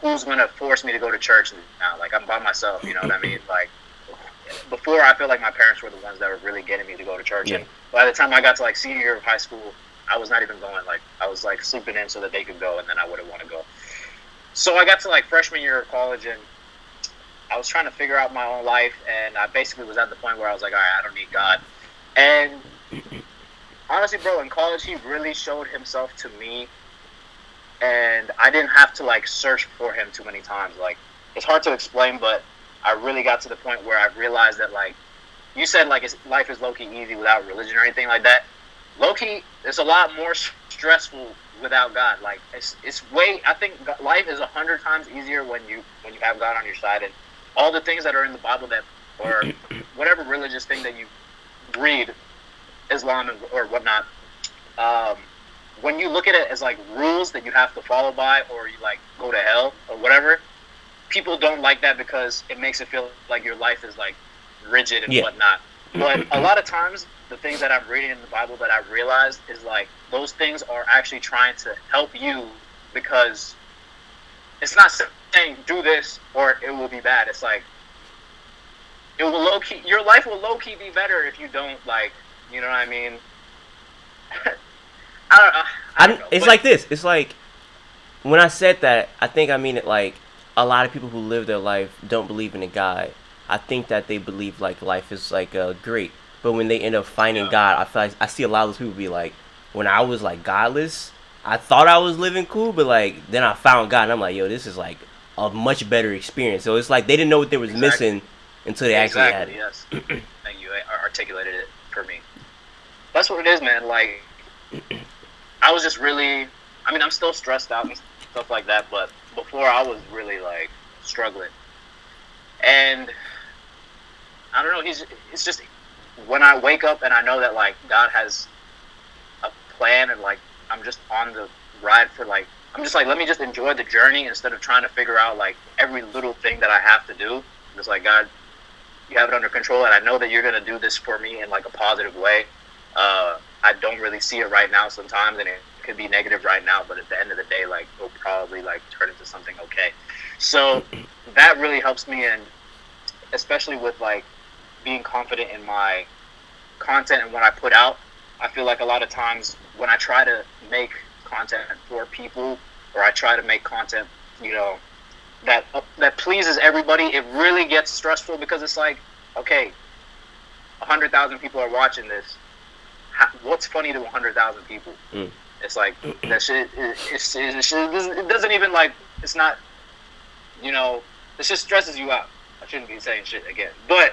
who's gonna force me to go to church now? Like I'm by myself, you know what I mean? Like before, I feel like my parents were the ones that were really getting me to go to church, Yeah. and by the time I got to like senior year of high school, I was not even going. Like I was like sleeping in so that they could go, and then I wouldn't want to go. So I got to like freshman year of college, and I was trying to figure out my own life, and I basically was at the point where I was like, all right, I don't need God. And honestly, bro, in college, he really showed himself to me, and I didn't have to like search for him too many times. Like, it's hard to explain, but I really got to the point where I realized that, like, you said, like, life is low-key easy without religion or anything like that. Low-key, it's a lot more stressful without God. Like, it's way, I think life is 100 times easier when you have God on your side, and all the things that are in the Bible that, or whatever religious thing that you read, Islam or whatnot, when you look at it as like rules that you have to follow by, or you like go to hell or whatever, people don't like that because it makes it feel like your life is like rigid and Yeah. whatnot. But a lot of times, the things that I'm reading in the Bible that I've realized is like those things are actually trying to help you because it's not saying do this or it will be bad. It's like it will low key, your life will low key be better if you don't like, you know what I mean? I don't know. It's But like this. It's like when I said that, I think I mean it like a lot of people who live their life don't believe in a God. I think that they believe like life is like great, but when they end up finding yeah, God, I feel like I see a lot of those people be like, when I was like godless, I thought I was living cool, but like then I found God and I'm like, yo, this is like a much better experience. So it's like they didn't know what they was Exactly. missing until they actually had Exactly. Yes. Thank you. Articulated it for me. That's what it is, man. Like, I was just really. I mean, I'm still stressed out and stuff like that, but before I was really like struggling, and I don't know. It's just when I wake up and I know that like God has a plan and like I'm just on the ride for like I'm just like let me just enjoy the journey instead of trying to figure out like every little thing that I have to do. Just like God, you have it under control, and I know that you're gonna do this for me in like a positive way. I don't really see it right now sometimes, and it could be negative right now, but at the end of the day, like it'll probably like turn into something okay. So that really helps me, and especially with like being confident in my content and what I put out. I feel like a lot of times when I try to make content for people, or I try to make content, you know, that pleases everybody, it really gets stressful because it's like, okay, 100,000 people are watching this. What's funny to 100,000 people? Mm. It's like that shit. It doesn't even like. It's not. You know, it just stresses you out. I shouldn't be saying shit again, but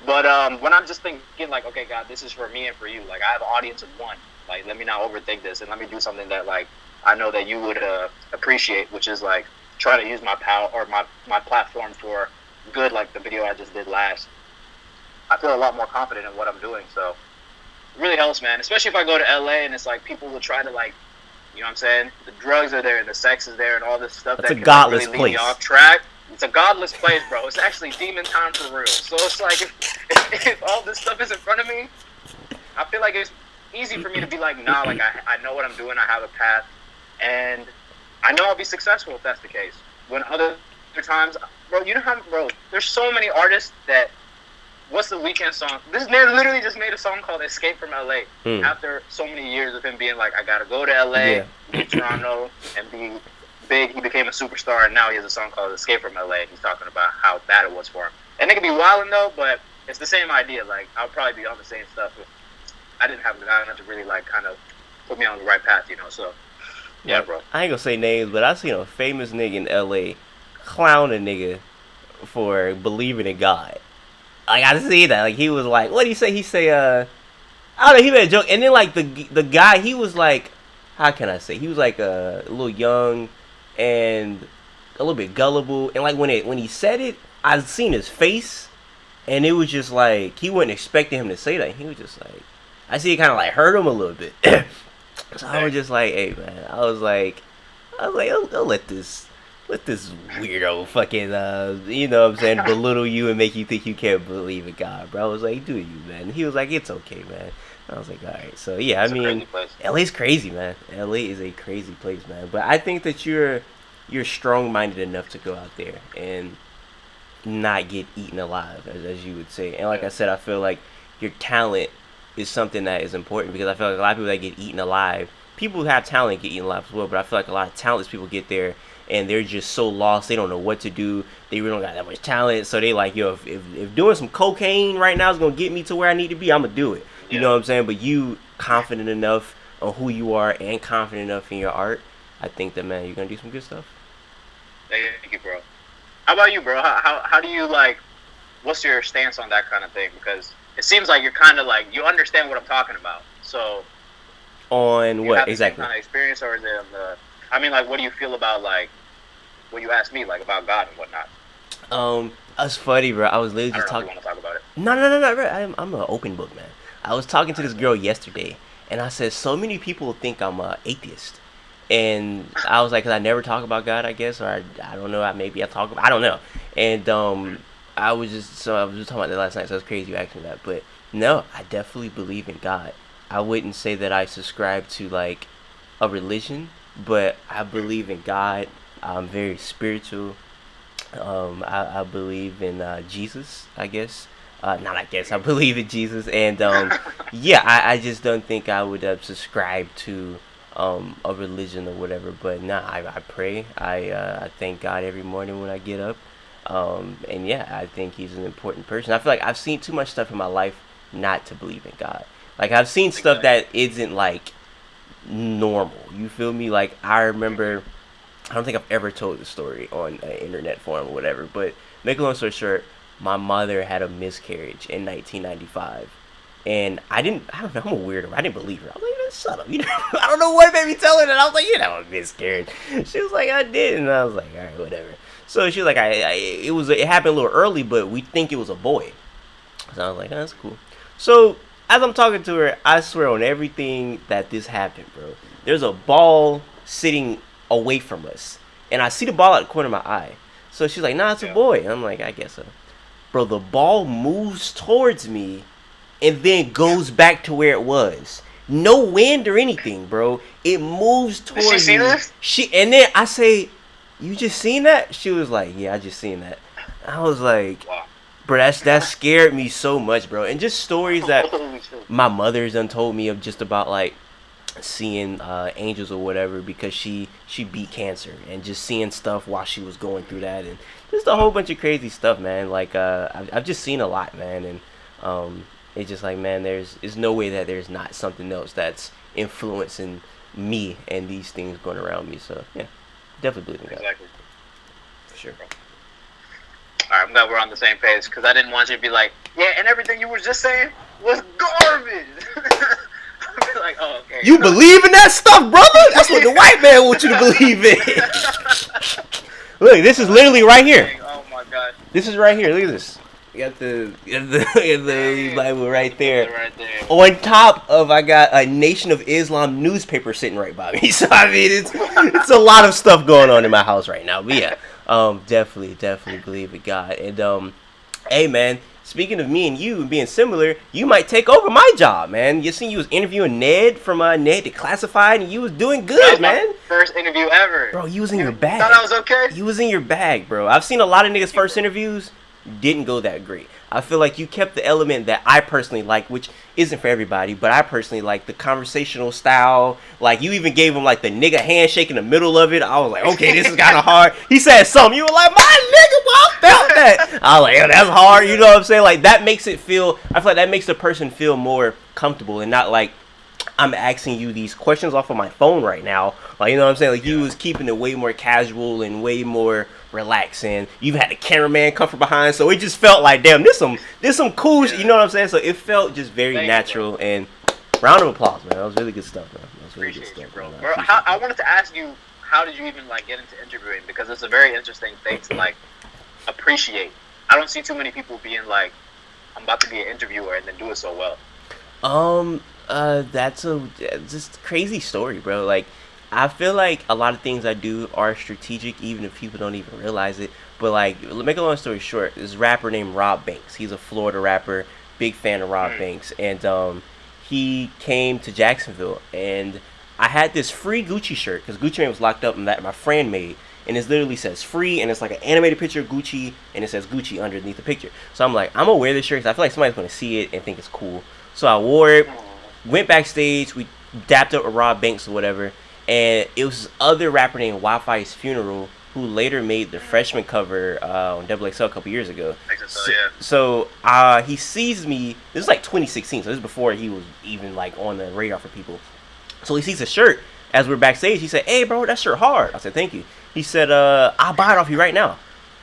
when I'm just thinking like, okay, God, this is for me and for you. Like I have an audience of one. Like let me not overthink this, and let me do something that like I know that you would appreciate, which is like try to use my power or my platform for good, like the video I just did last. I feel a lot more confident in what I'm doing, so it really helps, man. Especially if I go to LA and it's like people will try to like, you know what I'm saying? The drugs are there, and the sex is there, and all this stuff That's that a can godless like, really lead me place. off track. It's a godless place, bro. It's actually demon time for real. So it's like if all this stuff is in front of me, I feel like it's easy for me to be like, nah, like I know what I'm doing. I have a path, and I know I'll be successful if that's the case. When other times, bro, you know how, bro, there's so many artists that, what's the Weeknd song? This man literally just made a song called Escape from LA after so many years of him being like, I gotta go to LA, leave Toronto, and be big. He became a superstar, and now he has a song called Escape from LA, and he's talking about how bad it was for him. And it could be wilding though, but it's the same idea. Like, I'll probably be on the same stuff if I didn't have the guy to really like kind of put me on the right path, you know. So yeah, bro. I ain't gonna say names, but I seen a famous nigga in LA clown a nigga for believing in God. Like I see that. Like he was like, what did he say? He say, I don't know. He made a joke, and then like the guy, he was like, how can I say? He was like a little young and a little bit gullible, and like when he said it, I seen his face, and it was just like he wasn't expecting him to say that. He was just like, I see it kind of like hurt him a little bit. So I was just like, hey man, I'll let this weirdo fucking you know what I'm saying, belittle you and make you think you can't believe in God, bro. I was like, do you, man? And he was like, it's okay, man. And I was like, all right. So yeah, It's I a mean, crazy place. LA's crazy, man. LA is a crazy place, man. But I think that you're strong minded enough to go out there and not get eaten alive, as you would say. And like I said, I feel like your talent is something that is important because I feel like a lot of people that get eaten alive, people who have talent get eaten alive as well. But I feel like a lot of talentless people get there and they're just so lost, they don't know what to do. They really don't got that much talent, so they like, yo, if doing some cocaine right now is gonna get me to where I need to be, I'm gonna do it. You know what I'm saying? But you confident enough on who you are and confident enough in your art, I think that, man, you're gonna do some good stuff. Thank you, bro. How about you, bro? How do you like? What's your stance on that kind of thing? Because it seems like you're kind of like you understand what I'm talking about. So On you what have the same exactly? kind of experience, or is it I mean, like, what do you feel about like what you asked me, like about God and whatnot? That's funny, bro. I was literally I just don't know if you talking. want to talk about it. No, bro. I'm an open book, man. I was talking to this girl yesterday, and I said so many people think I'm a atheist, and I was like, cause I never talk about God, I guess, or I don't know. Maybe I talk about, I don't know. And I was just talking about that last night, so it's crazy you asked me that. But no, I definitely believe in God. I wouldn't say that I subscribe to like a religion, but I believe in God. I'm very spiritual. I believe in Jesus, I guess. Not I guess. I believe in Jesus. And yeah, I just don't think I would subscribe to a religion or whatever. But nah, I pray. I thank God every morning when I get up. And yeah, I think he's an important person. I feel like I've seen too much stuff in my life not to believe in God. Like I've seen stuff that isn't like normal. You feel me? Like I remember I don't think I've ever told this story on an internet forum or whatever. But make a long story short, my mother had a miscarriage in 1995. And I don't know, I'm a weirdo. I didn't believe her. I was like, man, shut up. I don't know what made me tell her that. I was like, I miscarried. She was like, I did. And I was like, all right, whatever. So she was like, it happened a little early, but we think it was a boy. So I was like, oh, that's cool. So as I'm talking to her, I swear on everything that this happened, bro. There's a ball sitting away from us. And I see the ball out the corner of my eye. So she's like, nah, it's a boy. And I'm like, I guess so. Bro, the ball moves towards me and then goes back to where it was. No wind or anything, bro. It moves towards me. Did she see this? And then I say, you just seen that? She was like, yeah, I just seen that. I was like, wow. Bro, that scared me so much, bro. And just stories that my mother's done told me of just about like seeing angels or whatever, because she beat cancer, and just seeing stuff while she was going through that, and just a whole bunch of crazy stuff, man. Like I've just seen a lot, man, and it's just like, man, there's no way that there's not something else that's influencing me and these things going around me. So yeah, definitely believe in God. Exactly. For sure. Alright, I'm glad we're on the same page, because I didn't want you to be like, yeah, and everything you were just saying was garbage. I'd be like, oh, okay. You believe in that stuff, brother? That's what the white man wants you to believe in. Look, this is literally right here. Oh my god. This is right here. Look at this. You got the Bible right there. On top of, I got a Nation of Islam newspaper sitting right by me. So I mean, it's a lot of stuff going on in my house right now. But yeah, definitely believe in God. And hey man, speaking of me and you being similar, you might take over my job, man. You was interviewing Ned from Ned Declassified, and you was doing good, man. My first interview ever. Bro, you was in your bag. Thought I was okay? You was in your bag, bro. I've seen a lot of niggas' first interviews didn't go that great. I feel like you kept the element that I personally like, which isn't for everybody, but I personally like the conversational style. Like, you even gave him like the nigga handshake in the middle of it. I was like, okay, this is kind of hard. He said something. You were like, my nigga, well, I felt that. I was like, yo, that's hard. You know what I'm saying? Like, that makes it feel, I feel like that makes the person feel more comfortable, and not like I'm asking you these questions off of my phone right now. Like, you know what I'm saying? Like, you was keeping it way more casual and way more relaxing. You had the cameraman come from behind, so it just felt like, damn, this some cool shit. You know what I'm saying? So it felt just very natural. And round of applause, man. That was really good stuff, man. That was really good stuff, bro. I wanted to ask you, how did you even like get into interviewing? Because it's a very interesting thing to like appreciate. I don't see too many people being like, I'm about to be an interviewer and then do it so well. That's a just crazy story, bro. Like, I feel like a lot of things I do are strategic, even if people don't even realize it. But like, make a long story short, this rapper named Rob Banks. He's a Florida rapper, big fan of Rob Banks, and he came to Jacksonville, and I had this free Gucci shirt because Gucci Mane was locked up, and that my friend made, and it literally says free, and it's like an animated picture of Gucci, and it says Gucci underneath the picture. So I'm like, I'm gonna wear this shirt because I feel like somebody's gonna see it and think it's cool. So I wore it, went backstage, we dapped up with Rob Banks or whatever. And it was this other rapper named Wi-Fi's Funeral, who later made the Freshman cover on XXL a couple years ago. So he sees me. This is like 2016, so this is before he was even like on the radar for people. So he sees the shirt as we're backstage. He said, "Hey, bro, that shirt hard." I said, "Thank you." He said, "I'll buy it off you right now."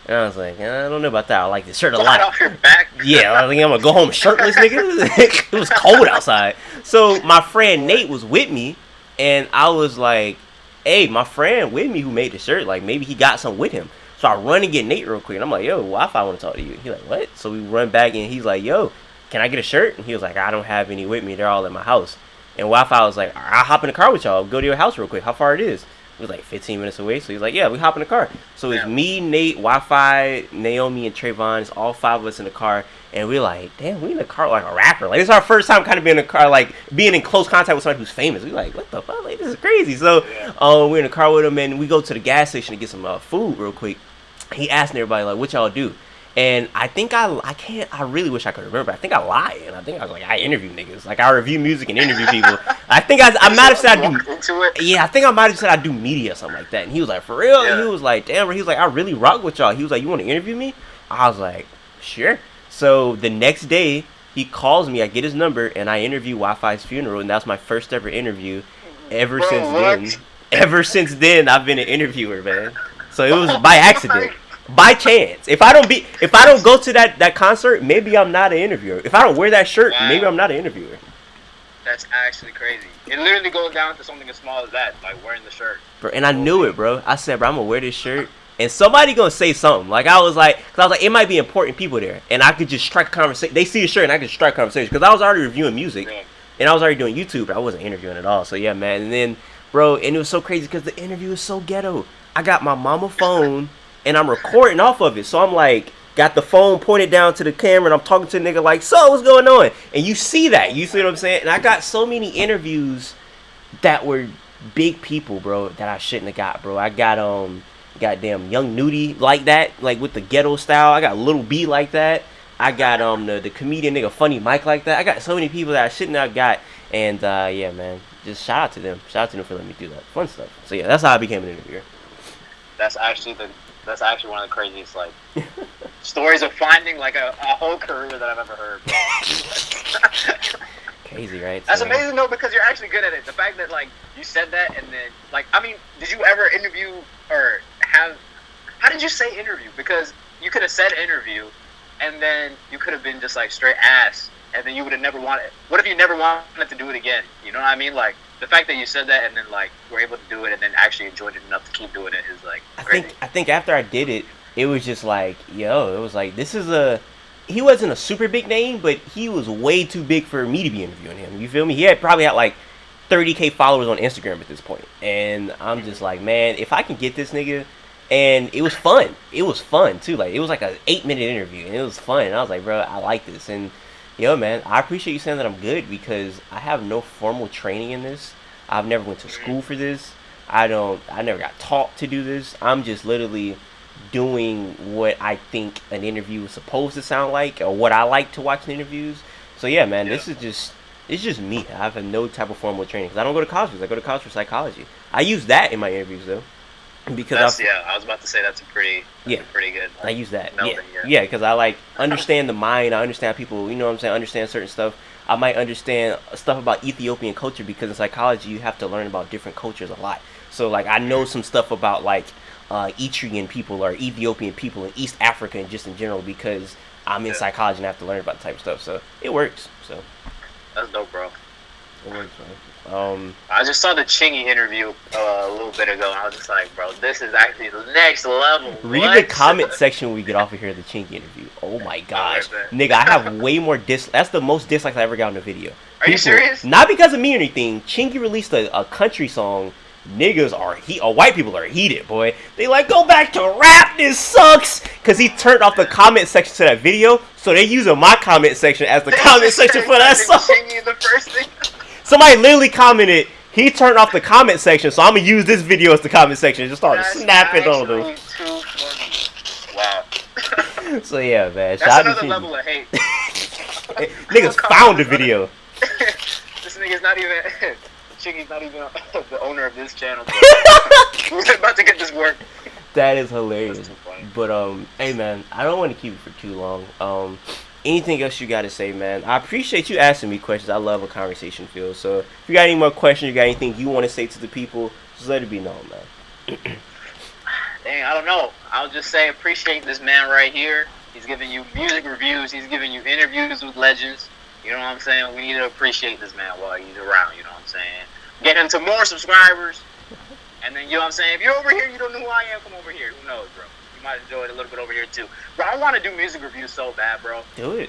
And I was like, I don't know about that. I like this shirt a lot. Off your back? Yeah, I think I'm gonna go home shirtless, nigga. It was cold outside. So my friend Nate was with me. And I was like, hey, my friend with me who made the shirt, like, maybe he got something with him. So I run and get Nate real quick. And I'm like, yo, Wi-Fi want to talk to you. He's like, what? So we run back, and he's like, yo, can I get a shirt? And he was like, I don't have any with me. They're all at my house. And Wi-Fi was like, I'll hop in the car with y'all. Go to your house real quick. How far it is? It was like 15 minutes away. So he's like, yeah, we hop in the car. So it's me, Nate, Wi-Fi, Naomi, and Trayvon. It's all five of us in the car. And we're like, damn, we in the car like a rapper. Like, it's our first time kind of being in the car, like, being in close contact with somebody who's famous. We're like, what the fuck? Like, this is crazy. So we're in the car with him, and we go to the gas station to get some food real quick. He asked everybody, like, what y'all do? And I think I really wish I could remember. I think I lied. And I think I was like, I interview niggas. Like, I review music and interview people. I think I might have said I do. Yeah, I think I might have said I do media or something like that. And he was like, for real? Yeah. And he was like, damn. He was like, I really rock with y'all. He was like, you want to interview me? I was like, sure. So the next day, he calls me. I get his number, and I interview Wi-Fi's Funeral. And that's my first ever interview ever since then. ever since then, I've been an interviewer, man. So it was by accident, by chance. If I don't go to that concert, maybe I'm not an interviewer. If I don't wear that shirt, maybe I'm not an interviewer. That's actually crazy. It literally goes down to something as small as that, like wearing the shirt. Bro, and I knew it, bro. I said, bro, I'm gonna wear this shirt, and somebody gonna say something. Like I was like, it might be important people there, and I could just strike a conversation. They see the shirt, and I could strike a conversation because I was already reviewing music, and I was already doing YouTube. But I wasn't interviewing at all. So yeah, man. And then, bro, and it was so crazy because the interview was so ghetto. I got my mama phone, and I'm recording off of it. So I'm like, got the phone pointed down to the camera, and I'm talking to the nigga like, so what's going on? And you see that, you see what I'm saying? And I got so many interviews that were big people, bro, that I shouldn't have got, bro. I got goddamn Young Nudie like that, like with the ghetto style. I got Little B like that. I got the comedian nigga Funny Mike like that. I got so many people that I shouldn't have got. And yeah, man, just shout out to them. Shout out to them for letting me do that fun stuff. So yeah, that's how I became an interviewer. That's actually one of the craziest like stories of finding like a whole career that I've ever heard. Crazy, right? That's amazing though, because you're actually good at it. The fact that like you said that, and then like, I mean, did you ever interview or how did you say interview? Because you could have said interview, and then you could have been just like straight ass, and then you would have never wanted. What if you never wanted to do it again? You know what I mean? Like the fact that you said that, and then like were able to do it, and then actually enjoyed it enough to keep doing it is like crazy. I think after I did it, it was just like, yo, it was like, this is he wasn't a super big name, but he was way too big for me to be interviewing him. You feel me? He probably had like 30K followers on Instagram at this point. And I'm just like, man, if I can get this nigga. And it was fun. It was fun too. Like it was like an 8-minute interview, and it was fun. And I was like, bro, I like this. And yo, man, I appreciate you saying that I'm good, because I have no formal training in this. I've never went to school for this. I never got taught to do this. I'm just literally doing what I think an interview is supposed to sound like, or what I like to watch in interviews. So yeah, man, this is just me. I have no type of formal training because I don't go to college. I go to college for psychology. I use that in my interviews though, because I was about to say that's pretty good. I use that. Melding, yeah, because I like understand the mind. I understand people. You know what I'm saying? Understand certain stuff. I might understand stuff about Ethiopian culture, because in psychology you have to learn about different cultures a lot. So like I know some stuff about like Eritrean people or Ethiopian people in East Africa and just in general, because I'm in psychology and I have to learn about the type of stuff. So it works. So that's dope, bro. It works, man. I just saw the Chingy interview a little bit ago, and I was just like, bro, this is actually the next level. Read the comment section when we get off of here, the Chingy interview. Oh my gosh. Nigga, I have way more that's the most dislikes I ever got in a video. Are you serious? Not because of me or anything. Chingy released a country song. Niggas white people are heated, boy. They like, go back to rap, this sucks. Because he turned off the comment section to that video, so they using my comment section as the comment section for that song. Chingy the first thing. Somebody literally commented, he turned off the comment section, so I'm going to use this video as the comment section and just start snapping on them. Too funny. Wow. So yeah, man. That's another level of hate. Niggas found the video. This nigga's not even... Chingy's not even the owner of this channel. Who's about to get this work? That is hilarious. But hey man, I don't want to keep it for too long. Anything else you got to say, man? I appreciate you asking me questions. I love a conversation feel. So if you got any more questions, you got anything you want to say to the people, just let it be known, man. Dang, I don't know. I'll just say appreciate this man right here. He's giving you music reviews. He's giving you interviews with legends. You know what I'm saying? We need to appreciate this man while he's around, you know what I'm saying? Get him to more subscribers. And then, you know what I'm saying? If you're over here, you don't know who I am, come over here. Who knows, bro? You might enjoy it a little bit over here, too. Bro, I want to do music reviews so bad, bro. Do it.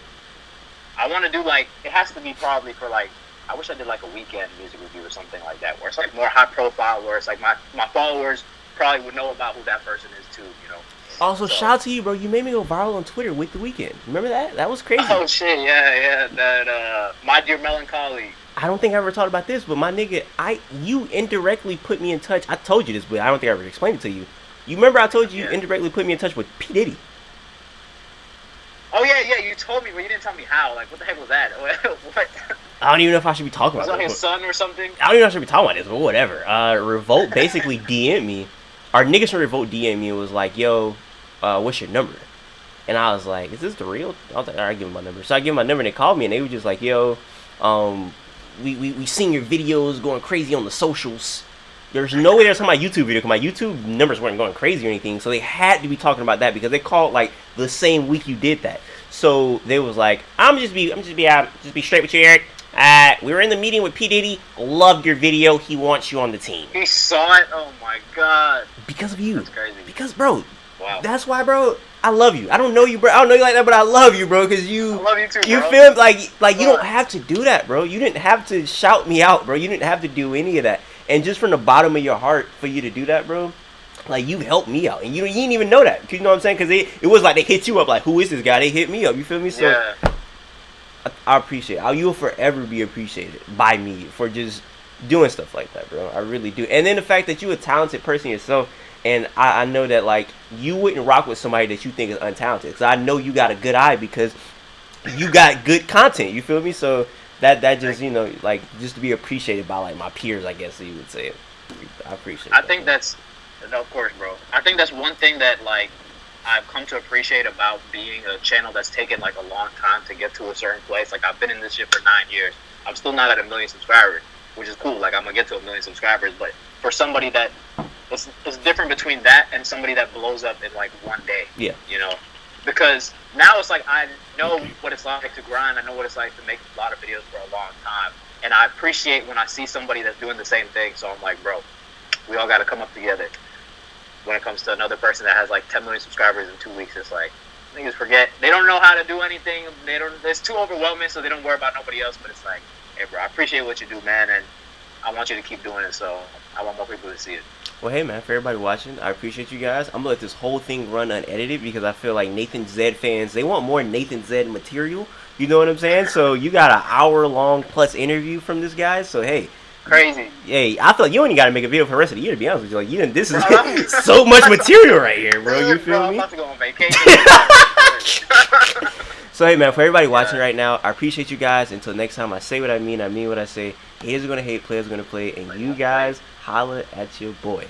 I want to do, like, it has to be probably for, like, I wish I did, like, a weekend music review or something like that, where it's, like, more high profile, where it's, like, my followers probably would know about who that person is, too, you know? Also, shout out to you, bro. You made me go viral on Twitter with The Weeknd. Remember that? That was crazy. Oh, shit, yeah. That, My Dear Melancholy. I don't think I ever talked about this, but my nigga, you indirectly put me in touch. I told you this, but I don't think I ever explained it to you. You remember I told you indirectly put me in touch with P. Diddy? Oh, yeah, you told me, but you didn't tell me how. Like, what the heck was that? What? I don't even know if I should be talking about this. Was it his son or something? I don't even know if I should be talking about this, but whatever. Revolt basically DM'd me. Our niggas from Revolt DM'd me and was like, yo, what's your number? And I was like, is this the real? I was like, all right, give him my number. So I give him my number and they called me and they were just like, yo, we seen your videos going crazy on the socials. There's no way they're talking about YouTube video because my YouTube numbers weren't going crazy or anything. So they had to be talking about that because they called like the same week you did that. So they was like, just be straight with you, Eric. We were in the meeting with P Diddy. Loved your video. He wants you on the team. He saw it. Oh my god. Because of you. That's crazy. Because, bro. Wow. That's why, bro. I love you. I don't know you, bro. I don't know you like that, but I love you, bro. Because I love you too, bro. You feel like you don't have to do that, bro. You didn't have to shout me out, bro. You didn't have to do any of that. And just from the bottom of your heart for you to do that, bro. Like, you helped me out. And you didn't even know that. You know what I'm saying? Because it was like they hit you up. Like, who is this guy? They hit me up. You feel me? So yeah. I appreciate it. You will forever be appreciated by me for just doing stuff like that, bro. I really do. And then the fact that you're a talented person yourself. And I know that, like, you wouldn't rock with somebody that you think is untalented. Because I know you got a good eye because you got good content. You feel me? So that just, you know, like, just to be appreciated by, like, my peers, I guess you would say. I appreciate it. I think that's, no, of course, bro. I think that's one thing that, like, I've come to appreciate about being a channel that's taken, like, a long time to get to a certain place. Like, I've been in this shit for 9 years. I'm still not at 1 million subscribers, which is cool. Like, I'm going to get to 1 million subscribers. But for somebody that, it's different between that and somebody that blows up in, like, one day. Yeah. You know? Because now it's like I know what it's like to grind. I know what it's like to make a lot of videos for a long time. And I appreciate when I see somebody that's doing the same thing. So I'm like, bro, we all got to come up together. When it comes to another person that has like 10 million subscribers in 2 weeks, it's like, niggas forget. They don't know how to do anything. It's too overwhelming, so they don't worry about nobody else. But it's like, hey, bro, I appreciate what you do, man. And I want you to keep doing it. So I want more people to see it. Well, hey, man, for everybody watching, I appreciate you guys. I'm going to let this whole thing run unedited because I feel like Nathan Zed fans, they want more Nathan Zed material. You know what I'm saying? So you got an hour-long plus interview from this guy. So, hey. Crazy. Hey, I feel like you only got to make a video for the rest of the year, to be honest with you. Like, this is so much material right here, bro. You feel me? I'm about to go on vacation. So, hey, man, for everybody watching right now, I appreciate you guys. Until next time, I say what I mean what I say. Haters are going to hate, players are going to play, and you guys holla at your boy.